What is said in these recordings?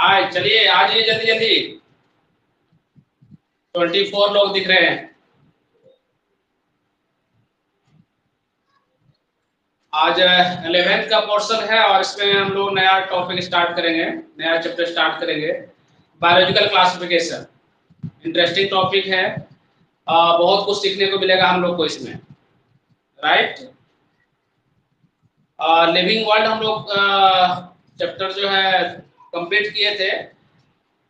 आए चलिए आ जाइए जल्दी जल्दी। 24 लोग दिख रहे हैं। आज 11th का पोर्शन है और इसमें हम लोग नया टॉपिक स्टार्ट करेंगे, नया चैप्टर स्टार्ट करेंगे, बायोलॉजिकल क्लासिफिकेशन। इंटरेस्टिंग टॉपिक है, बहुत कुछ सीखने को मिलेगा हम लोग को इसमें, राइट। लिविंग वर्ल्ड हम लोग चैप्टर जो है कंप्लीट किए थे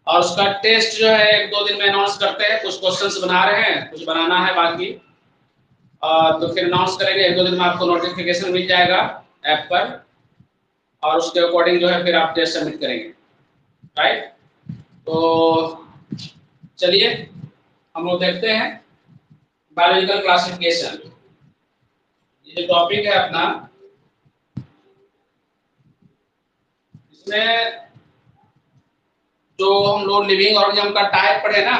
और उसका टेस्ट जो है 1-2 दिन में अनाउंस करते हैं। कुछ क्वेश्चंस बना रहे हैं, कुछ बनाना है बाकी, तो फिर अनाउंस करेंगे। 1-2 दिन में आपको नोटिफिकेशन मिल जाएगा ऐप पर और उसके अकॉर्डिंग जो है फिर आप टेस्ट सबमिट करेंगे, राइट। तो चलिए हम लोग देखते हैं बायोलॉजिकल क्लासिफिकेशन। ये जो टॉपिक है अपना, इसमें जो हम लोग लिविंग ऑर्गेनिज्म का टाइप पढ़े ना,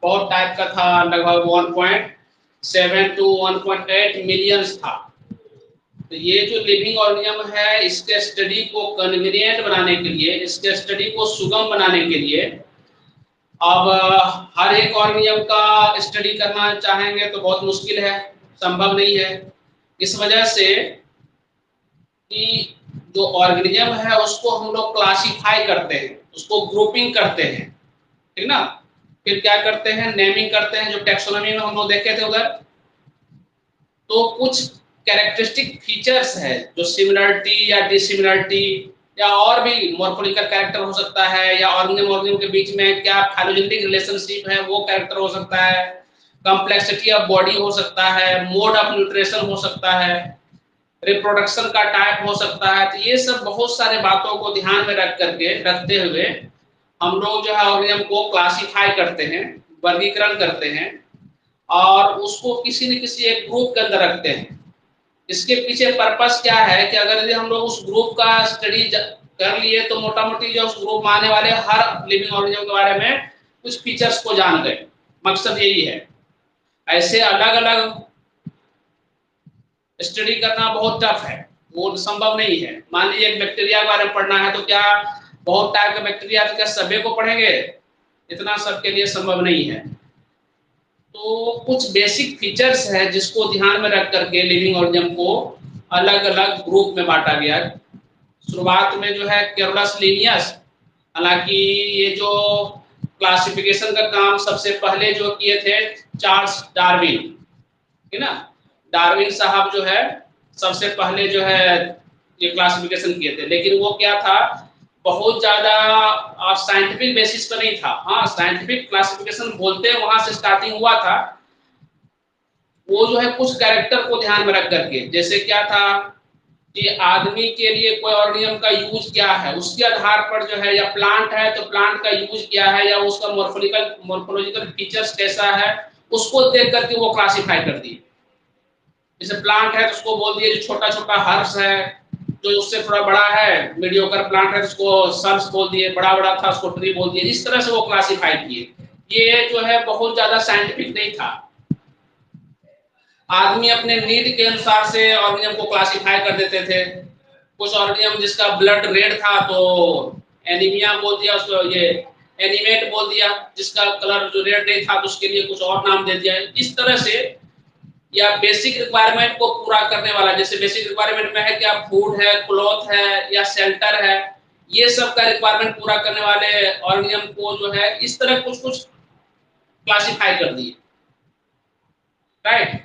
बहुत टाइप का था, लगभग 1.7 to 1.8 मिलियंस था। तो ये जो लिविंग ऑर्गेनिज्म है, इसके स्टडी को कन्वीनियंट बनाने के लिए, इसके स्टडी को सुगम बनाने के लिए, अब हर एक ऑर्गेनिज्म का स्टडी करना चाहेंगे तो बहुत मुश्किल है, संभव नहीं है। इस वजह से कि जो ऑर्गेनिज्म है उसको हम लोग क्लासिफाई करते हैं, उसको ग्रुपिंग करते हैं, ठीक ना। फिर क्या करते हैं, नेमिंग करते हैं, जो टैक्सोनॉमी में हम लोग देखे थे उधर। तो कुछ कैरेक्टरिस्टिक फीचर्स है जो सिमिलरिटी या डिसिमिलरिटी या और भी मॉर्फोलॉजिकल कैरेक्टर हो सकता है, या ऑर्गेनिज्म के बीच में क्या फाइलोजेनेटिक रिलेशनशिप है वो कैरेक्टर हो सकता है, कॉम्प्लेक्सिटी ऑफ बॉडी हो सकता है, मोड ऑफ न्यूट्रिशन हो सकता है, रिप्रोडक्शन का टाइप हो सकता है। तो ये सब बहुत सारे बातों को ध्यान में रखते हुए हम लोग जो है ऑर्गेनिज्म को क्लासिफाई करते हैं, वर्गीकरण करते हैं और उसको किसी न किसी एक ग्रुप के अंदर रखते हैं। इसके पीछे पर्पस क्या है कि अगर यदि हम लोग उस ग्रुप का स्टडी कर लिए तो मोटा मोटी जो उस ग्रुप में आने वाले हर लिविंग ऑर्गेनिज्म के बारे में कुछ फीचर्स को जान गए। मकसद यही है। ऐसे अलग अलग स्टडी करना बहुत टफ है, वो संभव नहीं है। मान लीजिए एक बैक्टीरिया के बारे में पढ़ना है तो क्या बहुत टाइप के बैक्टीरिया तो क्या सभी को पढ़ेंगे, इतना सबके लिए संभव नहीं है। तो कुछ बेसिक फीचर्स है जिसको ध्यान में रख करके लिविंग ऑर्गेनिज्म को अलग अलग ग्रुप में बांटा गया। शुरुआत में जो है कैरोलस लिनियस, हालांकि ये जो क्लासिफिकेशन का काम सबसे पहले जो किए थे चार्ल्स डार्विन, ठीक ना। डार्विन साहब जो है सबसे पहले जो है ये क्लासिफिकेशन किए थे, लेकिन वो क्या था, बहुत ज्यादा साइंटिफिक बेसिस पर नहीं था। हाँ, साइंटिफिक क्लासिफिकेशन बोलते वहां से स्टार्टिंग हुआ था। वो जो है कुछ कैरेक्टर को ध्यान में रख करके, जैसे क्या था कि आदमी के लिए कोई ऑर्गेनिज्म का यूज क्या है, उसके आधार पर जो है, या प्लांट है तो प्लांट का यूज क्या है, या उसका मॉर्फोलॉजिकल फीचर्स कैसा है, उसको देख करके वो क्लासिफाई कर दिए। जैसे प्लांट है तो उसको बोल दिए जो छोटा छोटा हर्ब्स है, जो उससे थोड़ा बड़ा है मीडियोकर प्लांट है तो उसको सर्ब्स बोल दिए, बड़ा बड़ा था उसको ट्री बोल दिए। इस तरह से वो क्लासिफाई किए। ये जो है बहुत ज्यादा साइंटिफिक नहीं था। आदमी अपने नीड के अनुसार से ऑर्गेनिज्म को क्लासिफाई कर देते थे। कुछ ऑर्गेनिज्म जिसका ब्लड रेड था तो एनीमिया बोल दिया उसको, ये एनीमेट बोल दिया। जिसका कलर जो रेड नहीं था तो उसके लिए कुछ और नाम दे दिया। इस तरह से, या बेसिक रिक्वायरमेंट को पूरा करने वाला, जैसे बेसिक रिक्वायरमेंट में है क्या, फूड है, क्लॉथ है या शेल्टर है, ये सब का रिक्वायरमेंट पूरा करने वाले ऑर्गेनिज्म को जो है इस तरह कुछ कुछ क्लासिफाई कर दिए, राइट।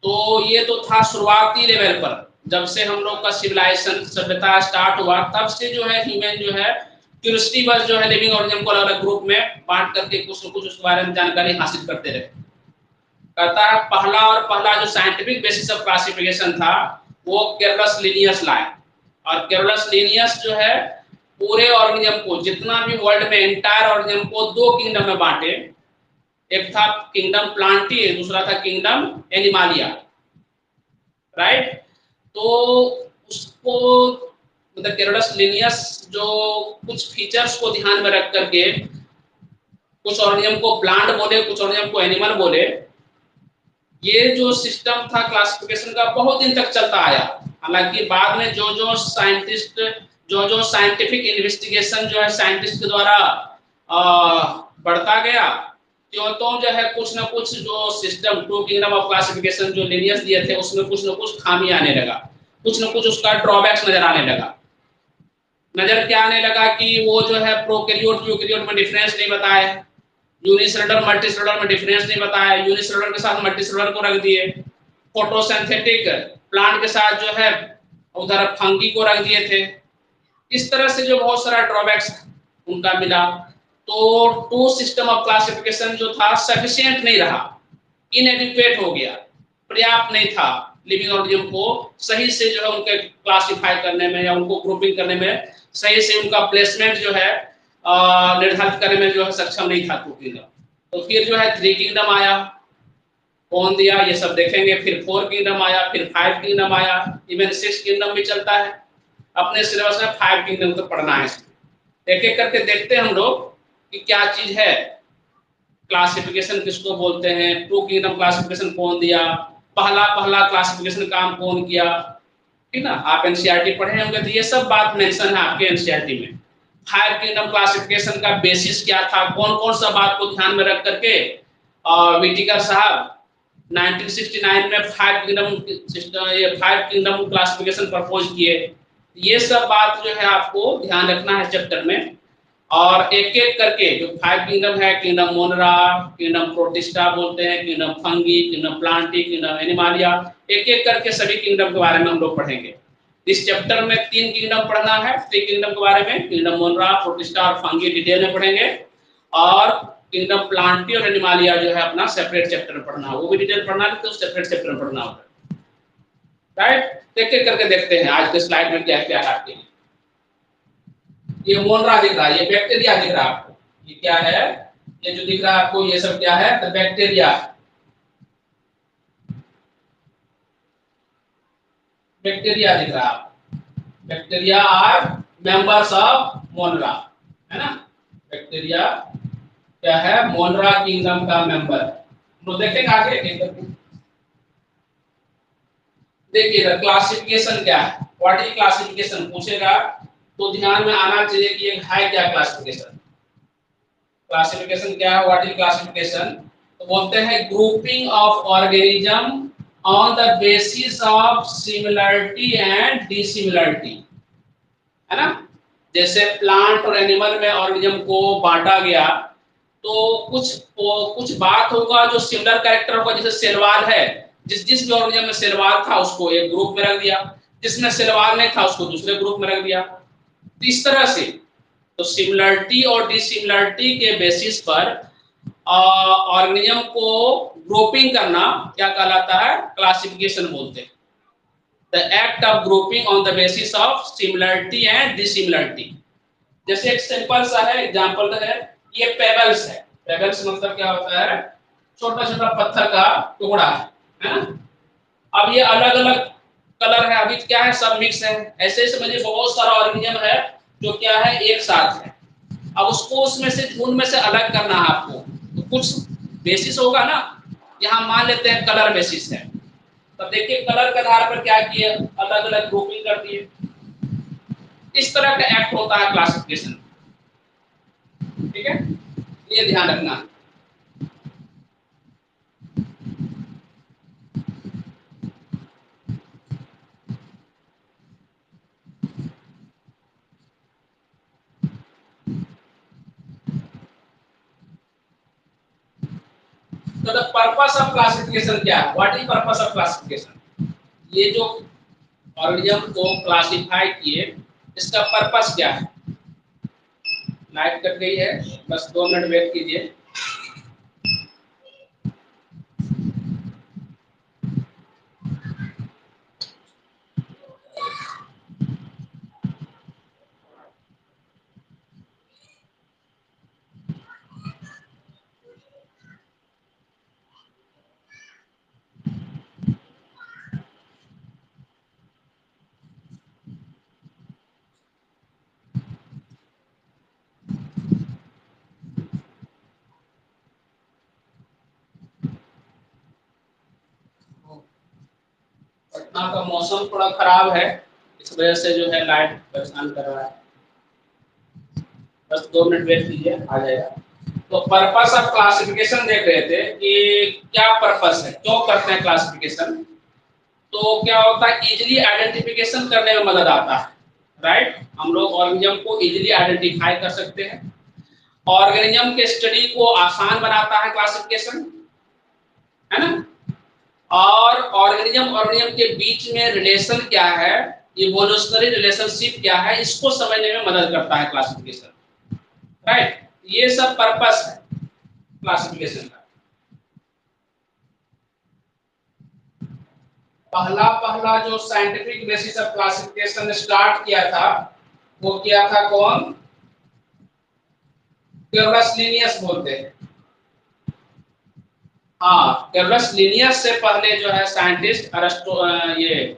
तो ये तो था शुरुआती लेवल पर। जब से हम लोग का सिविलाइजेशन सभ्यता स्टार्ट हुआ तब से जो है ह्यूमन जो है क्यूरियोसिटी बस जो है लिविंग ऑर्गेनिज्म को अलग अलग ग्रुप में बांट करके कुछ न कुछ उसके बारे में जानकारी हासिल करते रहे। कहता है पहला जो साइंटिफिक बेसिस ऑफ क्लासिफिकेशन था वो कैरोलस लिनियस लाए। और कैरोलस लिनियस जो है पूरे ऑर्गेनिज्म को, जितना भी वर्ल्ड में एंटायर ऑर्गेनिज्म को दो किंगडम में बांटे। एक था किंगडम प्लांटी, दूसरा था किंगडम एनिमालिया, राइट। तो उसको मतलब कैरोलस लिनियस जो कुछ फीचर्स को ध्यान में रख करके कुछ ऑर्गेनिज्म को प्लांट बोले, कुछ ऑर्गेनिज्म को एनिमल बोले। ये जो सिस्टम था क्लासिफिकेशन का बहुत दिन तक चलता आया। हालांकि बाद में जो जो साइंटिस्ट जो जो साइंटिफिक इन्वेस्टिगेशन जो है साइंटिस्ट के द्वारा बढ़ता गया, तो जो है कुछ ना कुछ जो system two kingdom of classification जो लिनियस दिए थे उसमें कुछ ना कुछ खामी आने लगा, कुछ ना कुछ उसका ड्रॉबैक्स नजर आने लगा। नजर क्या आने लगा कि वो जो है प्रोकैरियोट यूकैरियोट में डिफरेंस नहीं बताए, यूनिसेलुलर मल्टीसेलुलर में डिफरेंस नहीं बताया, यूनिसेलुलर के साथ मल्टीसेलुलर को रख दिए, फोटोसिंथेटिक प्लांट के साथ जो है उधर फंगी को रख दिए थे। इस तरह से जो बहुत सारा ड्रॉबैक्स उनका मिला, तो टू सिस्टम ऑफ क्लासिफिकेशन जो था सफिशिएंट नहीं रहा, इनएडिक्वेट हो गया, पर्याप्त नहीं था लिविंग ऑर्गेनिज्म को सही से जो है उनके क्लासिफाई करने में या उनको ग्रुपिंग करने में, सही से उनका प्लेसमेंट जो है निर्धारित करने में जो है सक्षम नहीं था टू किंगडम। तो फिर जो है थ्री किंगडम आया, कौन दिया ये सब देखेंगे, फिर फोर किंगडम आया, फिर फाइव किंगडम आया, इवन सिक्स किंगडम भी चलता है। अपने सिलेबस में फाइव किंगडम तो पढ़ना है, एक एक करके देखते हैं हम लोग कि क्या चीज है, क्लासिफिकेशन किसको बोलते हैं, टू किंगडम क्लासिफिकेशन कौन दिया, पहला पहला क्लासिफिकेशन काम कौन किया, ठीक ना। आप एनसीईआरटी पढ़े होंगे तो ये सब बात मेंशन है आपके एनसीईआरटी में। फाइव किंगडम क्लासिफिकेशन का बेसिस क्या था, कौन कौन सा बात को ध्यान में रख करके विटिकर साहब 1969 में फाइव किंगडम सिस्टम, ये फाइव किंगडम क्लासिफिकेशन प्रपोज किए। ये सब बात जो है आपको ध्यान रखना है चैप्टर में, और एक एक करके जो फाइव किंगडम है, किंगडम मोनरा, किंगडम प्रोटिस्टा बोलते हैं, kingdom fungi, kingdom Plantae, kingdom Animalia, एक एक करके सभी किंगडम के बारे में हम लोग पढ़ेंगे। इस चैप्टर में तीन किंगडम पढ़ना है, थ्री किंगडम के बारे में, किंगडम मोनरा, प्रोटिस्टा और फंगी डिटेल में पढ़ेंगे, और किंगडम प्लांटी और एनिमालिया जो है अपना सेपरेट चैप्टर में पढ़ना, वो भी डिटेल पढ़ना है तो सेपरेट चैप्टर में पढ़ना होगा, राइट। एक एक करके देखते हैं आज के स्लाइड में क्या क्या है आपके लिए। ये मोनरा दिख रहा है, ये बैक्टीरिया दिख रहा है आपको, ये क्या है, ये जो दिख रहा है आपको ये सब क्या है, तो बैक्टीरिया, बैक्टीरिया दिख रहा है, bacteria are members of Monera, है ना। बैक्टीरिया क्या है, मोनरा किंगडम का मेंबर। तो देखेंगे आगे देखिएगा क्लासिफिकेशन क्या है, व्हाट इज क्लासिफिकेशन पूछेगा तो ध्यान में आना चाहिए कि ये है क्या क्लासिफिकेशन। क्लासिफिकेशन क्या है, व्हाट इज क्लासिफिकेशन, तो बोलते हैं grouping of organism on the basis of similarity and dissimilarity, है ना। जैसे प्लांट और एनिमल में ऑर्गेनिज्म को बांटा गया, तो कुछ बात होगा जो सिमिलर कैरेक्टर होगा, जैसे सेलवाल है, जिस जिस भी ऑर्गेनिज्म में सेलवाल था उसको एक ग्रुप में रख दिया, जिसमें सेलवाल नहीं था उसको दूसरे ग्रुप में रख दिया। तो इस तरह से तो सिमिलरिटी और डिसिमिलरिटी के बेसिस पर ऑर्गेनिज्म को ग्रुपिंग करना क्या कहलाता है, क्लासिफिकेशन बोलते हैं। The act of grouping on the basis of similarity and dissimilarity. जैसे एक सिंपल सा है एग्जांपल है, ये पेबल्स है, पेबल्स मतलब क्या होता है, छोटा छोटा पत्थर का टुकड़ा है ना। अब ये अलग अलग कलर है, अभी क्या है सब मिक्स है, ऐसे ही समझिए बहुत सारा ऑर्गेनिज्म है जो क्या है एक साथ है। अब उसको उसमें से झुंड में से अलग करना है आपको, तो कुछ बेसिस होगा ना, यहाँ मान लेते हैं कलर बेसिस है, तो देखिए कलर के आधार पर क्या किए, अलग अलग ग्रुपिंग कर दिए। इस तरह का एक्ट होता है क्लासिफिकेशन, ठीक है, ये ध्यान रखना। तो द पर्पस ऑफ क्लासिफिकेशन क्या है, what is purpose of classification, ये जो ऑर्गेनिज्म को क्लासिफाई किए इसका पर्पस क्या है। लाइट कट गई है, बस 2 मिनट वेट कीजिए। पटना का मौसम थोड़ा खराब है, इस वजह से जो है लाइट परेशान कर रहा है। बस 2 मिनट वेट कीजिए, आ जाएगा। तो पर्पस ऑफ क्लासिफिकेशन देख रहे थे कि क्या पर्पस है, क्यों करते हैं क्लासिफिकेशन। तो क्या होता है, इजीली आइडेंटिफिकेशन करने में मदद आता है, राइट। हम लोग ऑर्गेनिज्म को इजीली आइडेंटिफाई कर सकते हैं। ऑर्गेनिज्म के स्टडी को आसान बनाता है क्लासिफिकेशन, है ना। और ऑर्गेनिज्म के बीच में रिलेशन क्या है, इवोल्यूशनरी रिलेशनशिप क्या है, इसको समझने में मदद करता है क्लासिफिकेशन, राइट। ये सब पर्पस है क्लासिफिकेशन का। पहला जो scientific basis of classification start किया था, वो किया था कौन, कैरोलस लिनियस बोलते हैं। हाँ, कैरोलस लिनियस से पहले जो है साइंटिस्ट अरस्टो ये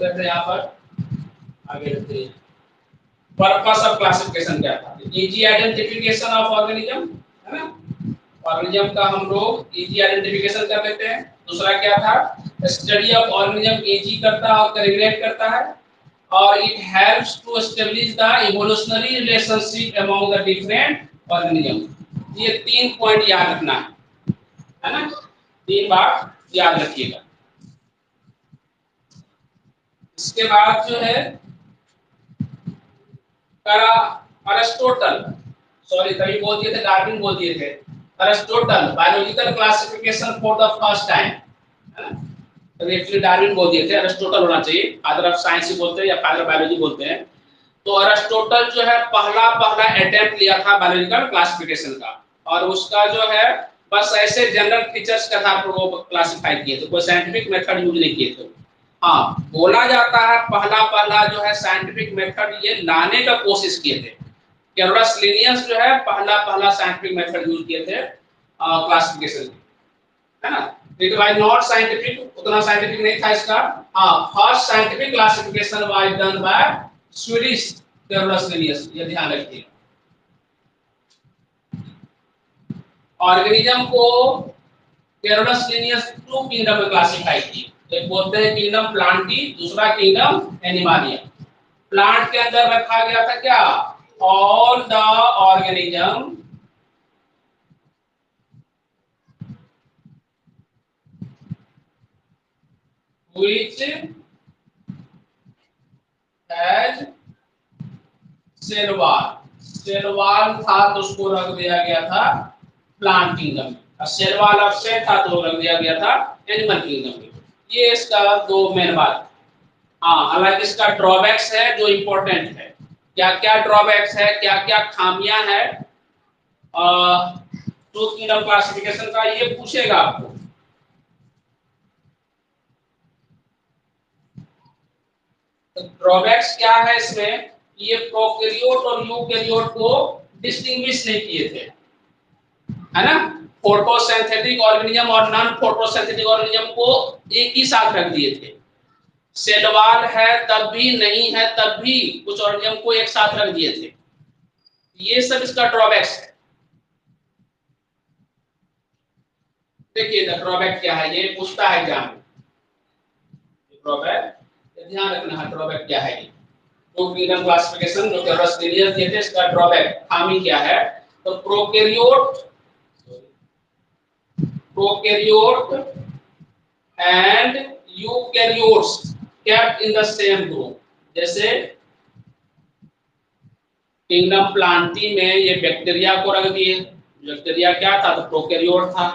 यहाँ पर आगे बढ़ते हैं। पर्पस ऑफ क्लासिफिकेशन क्या था, इजी आइडेंटिफिकेशन ऑफ ऑर्गेनिज्म, है ना। ऑर्गेनिज्म का हम लोग इजी आइडेंटिफिकेशन कर लेते हैं। दूसरा क्या था, स्टडी ऑफ ऑर्गेनिज्म इजी करता है और कैलकुलेट करता है, और it helps to establish the evolutionary relationship among the different organism. ये 3 पॉइंट याद रखना है ना, 3 बात याद रखिएगा। इसके बाद जो है अरिस्टोटल, सॉरी तभी बोल दिए थे, डार्विन बोल दिए थे। Aristotle biological classification for the first time, है ना। तो एक्चुअली डार्विन बोल दिए थे, अरिस्टोटल होना चाहिए, फादर ऑफ साइंस ही बोलते हैं या फादर ऑफ बायोलॉजी बोलते हैं। तो अरिस्टोटल जो है पहला अटेम्प्ट लिया था बायोलॉजिकल क्लासिफिकेशन का, और उसका जो है बस ऐसे जनरल फीचर्स के आधार पर वो क्लासिफाई किए थे, कोई साइंटिफिक मेथड यूज नहीं किए थे। हाँ, बोला जाता है पहला जो है साइंटिफिक मेथड ये लाने का कोशिश किए थे। कैरोलस लिनियस जो है पहला साइंटिफिक मेथड यूज किए थे क्लासिफिकेशन, है ना। इट वाज नॉट साइंटिफिक, उतना साइंटिफिक नहीं था इसका। हाँ, first scientific classification was done by Swedish Carolus Linnaeus, ये ध्यान रखिए। ऑर्गेनिज्म को कैरोलस लिनियस 2 किंगडम में क्लासिफाई किए, एक बोलते हैं किंगडम प्लांटी, दूसरा किंगडम एनिमालिया। प्लांट के अंदर रखा गया था क्या, all the organism which has cell wall था, तो उसको रख दिया गया था प्लांट किंगडम में, और सेल वॉल अपसेट था तो रख दिया गया था एनिमल किंगडम में। ये इसका 2 मेन बात। हाँ, हालांकि इसका ड्रॉबैक्स है जो इम्पोर्टेंट है। क्या क्या ड्रॉबैक्स है, क्या क्या खामियां है टू किंगडम क्लासिफिकेशन का, ये पूछेगा आपको। तो ड्रॉबैक्स क्या है इसमें, ये प्रोकैरियोट और यूकैरियोट को डिस्टिंग्विश नहीं किए थे, है ना। फोटोसिंथेटिक ऑर्गेनिज्म और नॉन फोटोसिंथेटिक ऑर्गेनिज्म को एक ही साथ रख दिए थे। सेल वॉल है तब भी, नहीं है तब भी, कुछ ऑर्गेनिज्म को एक साथ रख दिए थे। ये सब इसका ड्रॉबैक्स है। देखिए ड्रॉबैक क्या है, ये पूछता है एग्जाम में। ड्रॉबैक ध्यान रखना है, ड्रॉबैक क्या है। टू किंगडम क्लासिफिकेशन जो कैरोलस लिनियस दिए थे, इसका ड्रॉबैक खामी क्या है। तो prokaryote and eukaryotes kept in the same group। जैसे किंगडम प्लांटी में ये बैक्टीरिया को रख दिए, बैक्टीरिया क्या था, तो प्रोकैरियोट था।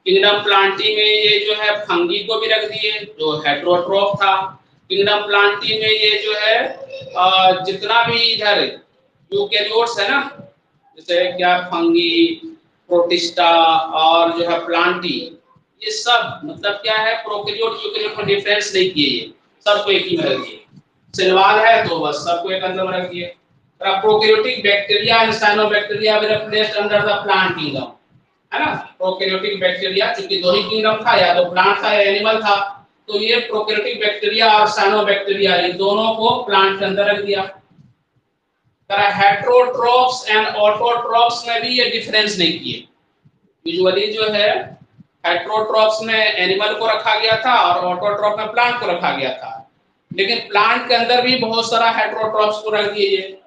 किंगडम प्लांटी में ये जो है फंगी को भी रख दिए जो हेटेरोट्रोफ था। किंगडम प्लांटी में ये जो है जितना भी इधर यूकैरियोट्स है ना, जैसे क्या फंगी, प्रोटिस्टा और जो है प्लांटी, ये सब मतलब क्या है, प्रोकैरियोट यूकेरियोट में डिफरेंस नहीं किए, ये सबको एक ही में रख दिए। सेलवाल है तो बस सबको एक अंदर में रख दिए। Prokaryotic bacteria and cyanobacteria were placed under the plant kingdom, है ना। प्रोकैरियोटिक बैक्टीरिया चूंकि दो ही किंगडम था, या तो प्लांट था या एनिमल था, तो ये प्रोकैरियोटिक बैक्टीरिया और साइनोबैक्टीरिया ये दोनों को प्लांट के अंदर रख दिया। हेटेरोट्रोफ्स एंड ऑटोट्रोफ्स में भी ये डिफरेंस नहीं किए। यूजुअली जो है हेटेरोट्रोफ्स में एनिमल को रखा गया था और ऑटोट्रोफ में प्लांट को रखा गया था, लेकिन प्लांट के अंदर भी बहुत सारा हेटेरोट्रोफ्स को रख दिए।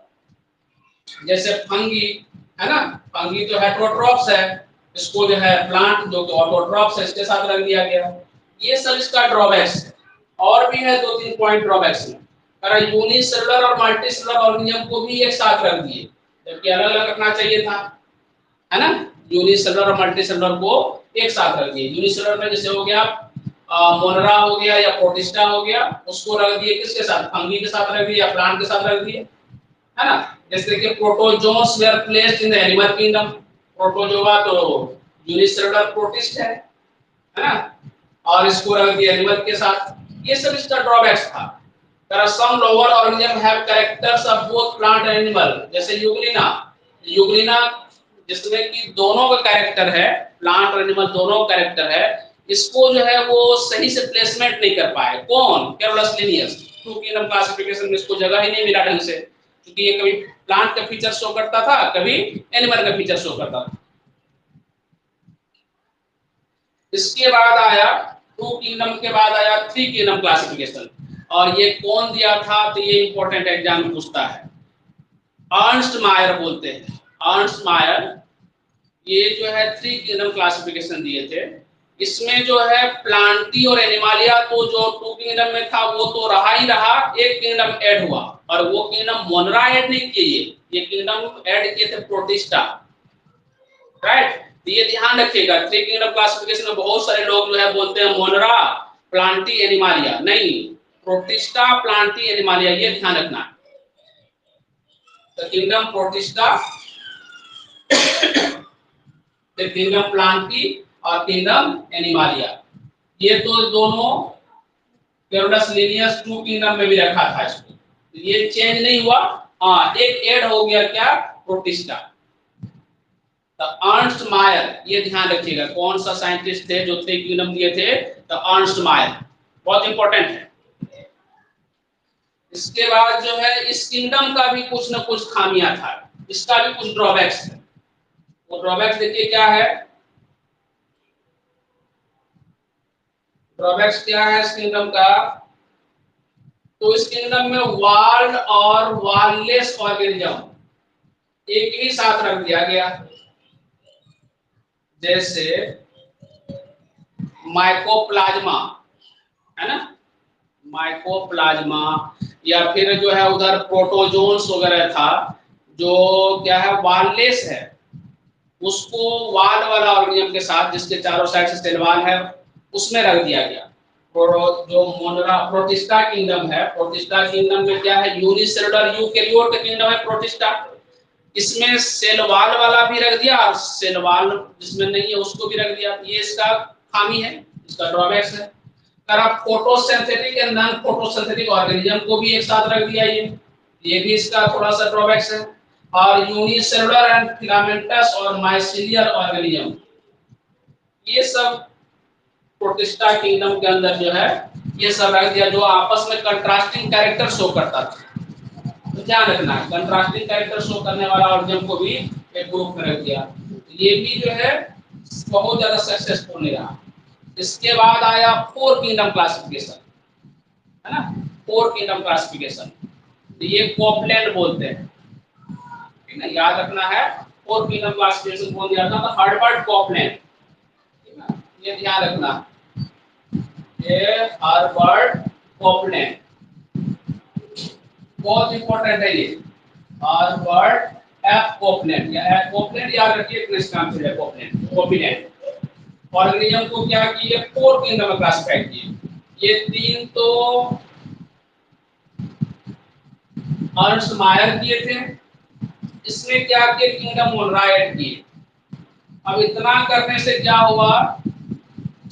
जैसे फंगी, है ना, फंगी जो हेटेरोट्रोफ्स है, इसको जो है प्लांट जो ऑटोट्रोफ्स है इसके साथ रख दिया गया। ये सब इसका ड्रॉबैक्स है। और भी है 2-3 पॉइंट ड्रॉबैक्स में। अगर यूनिसेलुलर और मल्टीसेलुलर ऑर्गेनिज्म को भी एक साथ रख दिए, जबकि अलग अलग रखना चाहिए था, है ना। यूनिसेलुलर और मल्टीसेलुलर को एक साथ रख दिए। यूनिसेलुलर में जैसे हो गया मोनरा हो गया या प्रोटिस्टा हो गया, उसको रख दिए किसके साथ, फंगी के साथ रख दिया या प्लांट के साथ रख दिए, है ना। जैसे कि protozoans were placed in the animal kingdom, protozoa तो यूनिसेलुलर प्रोटिस्ट है ना, और इसको रख दिया एनिमल के साथ। ये सब इसका ड्रॉबैक्स था। There are some lower organisms have characters of both plant and animal, जैसे यूग्लिना, यूग्लिना जिसमें कि दोनों का कैरेक्टर है, प्लांट और एनिमल दोनों का कैरेक्टर है, इसको जो है वो सही से प्लेसमेंट नहीं कर पाए। कौन, Carolus Linnaeus. Two kingdom classification में इसको जगह ही नहीं मिला ढंग से, क्योंकि ये कभी प्लांट का फीचर शो करता था, कभी एनिमल का फीचर शो करता था। इसके बाद आया टू किंगडम के बाद आया थ्री किंगडम क्लासिफिकेशन, और ये कौन दिया था, तो ये इंपॉर्टेंट एग्जाम में पूछता है। अर्नस्ट मायर बोलते हैं, अर्नस्ट मायर, ये जो है थ्री किंगडम क्लासिफिकेशन दिए थे। इसमें जो है प्लांटी और एनिमालिया तो जो टू किंगडम में था वो तो रहा ही रहा, एक किंगडम ऐड हुआ, और वो किंगडम मोनरा ऐड नहीं किए, ये किंगडम ऐड किए थे प्रोटिस्टा, राइट। तो ये ध्यान रखिएगा, थ्री किंगडम क्लासिफिकेशन में बहुत सारे लोग जो है बोलते हैं मोनरा, प्लांटी, एनिमालिया, नहीं, प्रोटिस्टा, प्लांटी, एनिमालिया, ये ध्यान रखना है। तो किंगडम प्रोटिस्टा, तो किंगडम प्लांटी और किंगडम एनिमालिया, ये तो दोनों कैरोलस लिनियस टू किंगडम में भी रखा था इसको, तो ये चेंज नहीं हुआ। हाँ, एक ऐड हो गया, क्या, प्रोटिस्टा। तो अर्नस्ट मायर, ये ध्यान रखिएगा, कौन सा साइंटिस्ट थे जो थ्री किंगडम दिए थे, तो अर्नस्ट मायर, बहुत इंपॉर्टेंट है। इसके बाद जो है इस किंगडम का भी कुछ न कुछ खामियां था, इसका भी कुछ ड्रॉबैक्स है। वो ड्रॉबैक्स देखिए क्या है, ड्रॉबैक्स क्या है इस किंगडम का, तो इस किंगडम में वाल्ड और वाललेस ऑर्गेनिज्म एक ही साथ रख दिया गया। जैसे माइकोप्लाज्मा, है ना, माइकोप्लाज्मा, या फिर जो है उधर प्रोटोजोन्स वगैरह था, जो क्या है वाललेस है, उसको वाल वाला ऑर्गेनिज्म के साथ जिसके चारों साइड से सेल वाल है उसमें रख दिया गया। और जो मोनरा प्रोटिस्टा किंगडम है, प्रोटिस्टा किंगडम में क्या है, यूनिसेलुलर यूकेरियोट का किंगडम है प्रोटिस्टा, इसमें सेल वाल वाला भी रख दिया और सेल वाल जिसमें नहीं है उसको भी रख दिया। ये इसका खामी है, इसका ड्रॉबैक्स है। अगर आप photosynthetic and non photosynthetic organism को भी एक साथ रख दिया, ये भी इसका थोड़ा सा ड्रॉबैक्स है। और यूनिसेलुलर एंड फिलामेंटस और माइसीलियर ऑर्गेनिज्म, ये सब प्रोटिस्टा किंगडम के अंदर जो है ये सब रख दिया, जो आपस में कंट्रास्टिंग कैरेक्टर शो करता था। तो ध्यान रखना है, कंट्रास्टिंग कैरेक्टर शो करने वाला ऑर्गेनिज्म को भी एक ग्रुप में रख दिया। तो ये भी जो है बहुत ज्यादा सक्सेसफुल नहीं रहा। इसके बाद आया फोर किंगडम क्लासिफिकेशन, है ना, फोर किंगडम क्लासिफिकेशन, तो ये कोपलैंड बोलते हैं, ठीक है, याद रखना है। फोर किंगडम क्लासिफिकेशन कौन दिया था, तो हर्बर्ट कोपलैंड, ठीक है, ये ध्यान रखना, ये हर्बर्ट कोपलैंड बहुत इंपॉर्टेंट है। ये हर्बर्ट एफ कोपलैंड, या एफ कोपलैंड याद रखिए, क्रिस नाम से है कोपलैंड, कोपलैंड ऑर्गेनिज्म को क्या किए, फोर किंगडम में क्लासिफाई किए। ये तीन तो अर्नस्ट मायर किए थे, इसमें क्या किए, किंगडम मोनरा ऐड किए। अब इतना करने से क्या हुआ,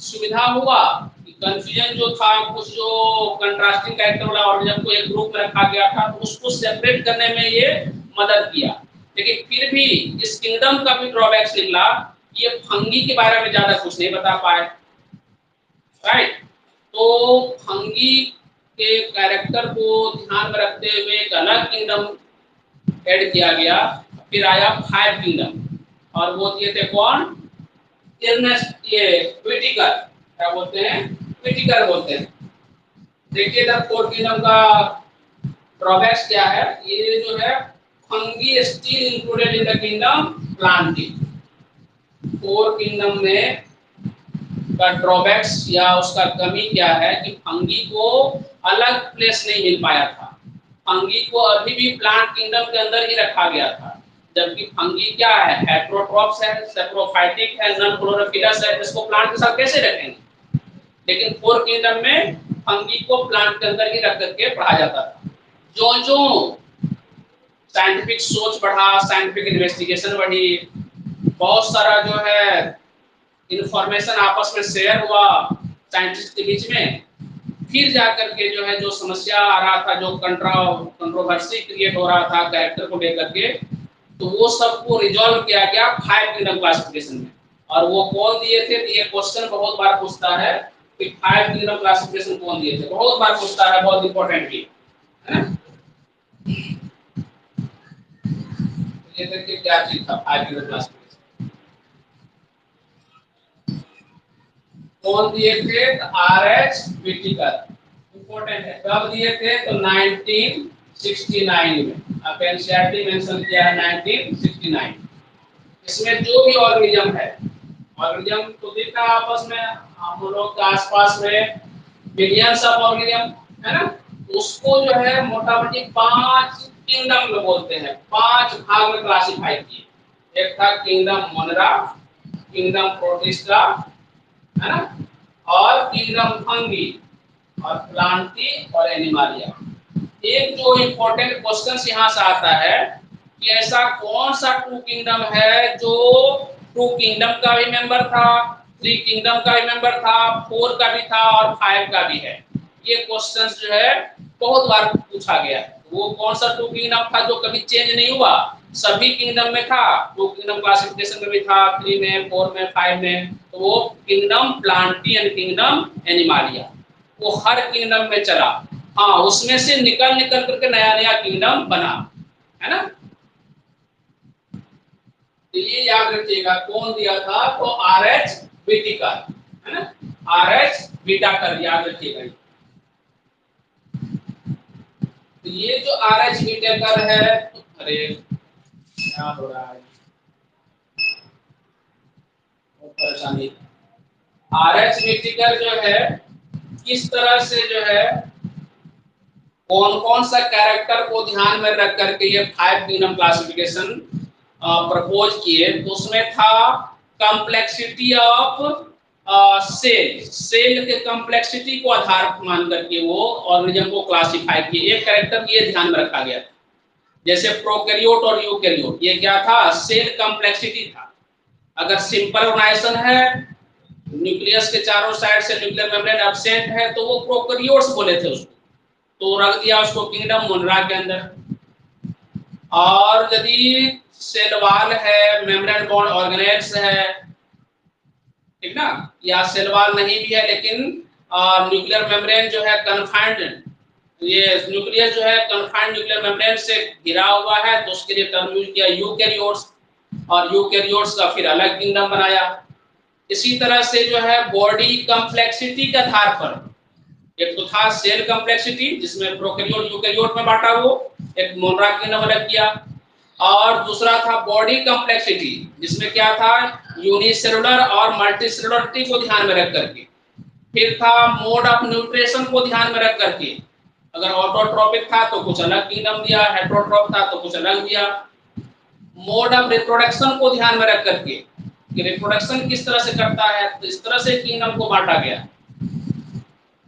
सुविधा हुआ कि कंफ्यूजन जो था, कुछ जो कंट्रास्टिंग कैरेक्टर वाला ऑर्गेनिज्म को एक ग्रुप में रखा गया था, तो उसको सेपरेट करने में ये मदद किया। लेकिन फिर भी इस किंगडम का भी ड्रॉबैक्स निकला, ये फंगी के बारे में ज्यादा कुछ नहीं बता पाए, राइट। तो फंगी के कैरेक्टर को ध्यान में रखते हुए एक अलग किंगडम ऐड किया गया। फिर आया 5 किंगडम, और वो दिए थे कौन, इर्नेस्ट, ये व्हिटेकर, क्या बोलते हैं, व्हिटेकर बोलते हैं। देखिए इधर 4 किंगडम का ड्रॉबैक्स क्या है, ये जो है fungi still included in the kingdom Plantae. 4 kingdom में का ड्रॉबैक्स या उसका कमी क्या है कि फंगी को अलग प्लेस नहीं मिल पाया था। फंगी को अभी भी प्लांट किंगडम के अंदर ही रखा गया था, जबकि फंगी क्या है, हेटेरोट्रॉप्स है, सैप्रोफाइटिक है, नॉन क्लोरोफिलस है, इसको प्लांट के साथ कैसे रखेंगे। लेकिन 4 किंगडम में फंगी को प्लांट के अंदर ही रख करके पढ़ा जाता था। जो जो साइंटिफिक सोच बढ़ा, साइंटिफिक इन्वेस्टिगेशन बढ़ी, बहुत सारा जो है इंफॉर्मेशन आपस में शेयर हुआ साइंटिस्ट के बीच में, फिर जाकर के जो है जो समस्या आ रहा था, जो कंट्रोवर्सी क्रिएट हो रहा था कैरेक्टर को लेकर के, तो वो सबको रिजॉल्व किया गया 5 किंगडम क्लासिफिकेशन में। और वो कौन दिए थे, तो ये क्वेश्चन बहुत बार पूछता है कि 5 किंगडम क्लासिफिकेशन कौन दिए थे, बहुत बार पूछता है, बहुत इंपॉर्टेंट भी है। ये देखिए क्या चीज था 5 किंगडम क्लासिफिकेशन, कौन दिए थे, आरएच व्हिटेकर, इंपॉर्टेंट है। कब दिए थे, तो 1969 में, आप एनसीईआरटी मेंशन किया है 1969। इसमें जो भी ऑर्गेनिज्म है, ऑर्गेनिज्म तो दिखता है आपस में, हम लोग के आसपास में मिलियंस ऑफ ऑर्गेनिज्म है ना, उसको जो है मोटा मोटी 5 किंगडम में बोलते हैं, 5 भाग में क्लासिफाई किए। एक था किंगडम मोनरा, किंगडम प्रोटिस्टा, है ना, और किंगडम फंगी, और प्लांटी और एनिमालिया। एक जो इंपॉर्टेंट क्वेश्चन यहाँ से आता है कि ऐसा कौन सा 2 किंगडम है जो 2 किंगडम का भी मेंबर था, 3 किंगडम का भी मेंबर था, 4 का भी था और 5 का भी है। ये क्वेश्चन जो है बहुत बार पूछा गया। वो कौन सा 2 किंगडम था जो कभी चेंज नहीं हुआ, सभी किंगडम में था, 2 किंगडम क्लासिफिकेशन में भी था, 3 में, 4 में, 5 में, तो वो kingdom Plantae and kingdom Animalia, वो हर किंगडम में चला। हाँ, उसमें से निकल निकल करके नया नया किंगडम बना, है ना। तो ये याद रखिएगा कौन दिया था, तो आरएच व्हिटेकर, है ना, आरएच व्हिटेकर, याद रखिएगा। तो ये जो आरएच व्हिटेकर है, अरे क्या हो रहा है, बहुत परेशानी। आरएच व्हिटेकर जो है किस तरह से जो है कौन कौन सा कैरेक्टर को ध्यान में रख करके ये 5 किंगडम क्लासिफिकेशन प्रपोज किए, तो उसमें था कॉम्प्लेक्सिटी ऑफ सेल के कॉम्प्लेक्सिटी को आधार मान करके वो ऑर्गेनिज्म को क्लासिफाई किए। एक कैरेक्टर ये ध्यान में रखा गया, जैसे प्रोकैरियोट और यूकैरियोट, ये क्या था, सेल कॉम्प्लेक्सिटी था। अगर सिंपल ऑर्गेनाइजेशन है, न्यूक्लियस के चारों साइड से न्यूक्लियर मेम्ब्रेन एब्सेंट है, तो वो प्रोकैरियोट्स बोले थे उसको, तो रख दिया उसको किंगडम मोनरा के अंदर। और यदि सेल वॉल है, मेम्ब्रेन बॉन्ड ऑर्गेनेल्स है, ठीक ना, या सेल वॉल नहीं भी है लेकिन न्यूक्लियर मेम्ब्रेन जो है कन्फाइंड, ये न्यूक्लियस जो है कन्फाइंड न्यूक्लियर मेम्ब्रेन से घिरा हुआ है, तो उसके लिए टर्म यूज किया यूकैरियोट्स, और यूकैरियोट्स का फिर अलग किंगडम बनाया। इसी तरह से जो है बॉडी कॉम्प्लेक्सिटी के आधार पर, एक तो था सेल कॉम्प्लेक्सिटी जिसमें प्रोकैरियोट यूकैरियोट में बांटा, वो एक मोनरा किंगडम अलग किया, और दूसरा था बॉडी कॉम्प्लेक्सिटी जिसमें क्या था, यूनिसेलुलर और मल्टीसेलुलरिटी को ध्यान में रख करके, फिर था मोड ऑफ न्यूट्रिशन को ध्यान में रख करके, अगर ऑटोट्रोपिक था तो कुछ अलग किंगडम दिया, हेटेरोट्रोप था तो कुछ अलग दिया, मोड ऑफ रिप्रोडक्शन को ध्यान में रख करके कि रिप्रोडक्शन किस तरह से करता है, तो इस तरह से किंगडम को बांटा गया।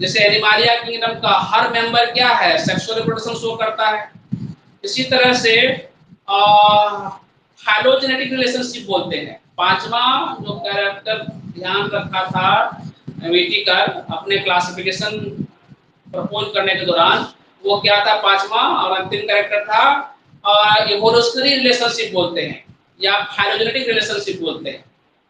जैसे एनिमालिया किंगडम का हर मेंबर क्या है, सेक्सुअल रिप्रोडक्शन शो करता है। इसी तरह से फाइलोजेनेटिक रिलेशनशिप बोलते हैं। पांचवा जो कैरेक्टर ध्यान रखा था व्हिटेकर अपने क्लासिफिकेशन प्रपोज करने के दौरान, वो क्या था पांचवा और अंतिम कैरेक्टर था इवोल्यूशनरी रिलेशनशिप बोलते हैं या फाइलोजेनेटिक रिलेशनशिप बोलते हैं।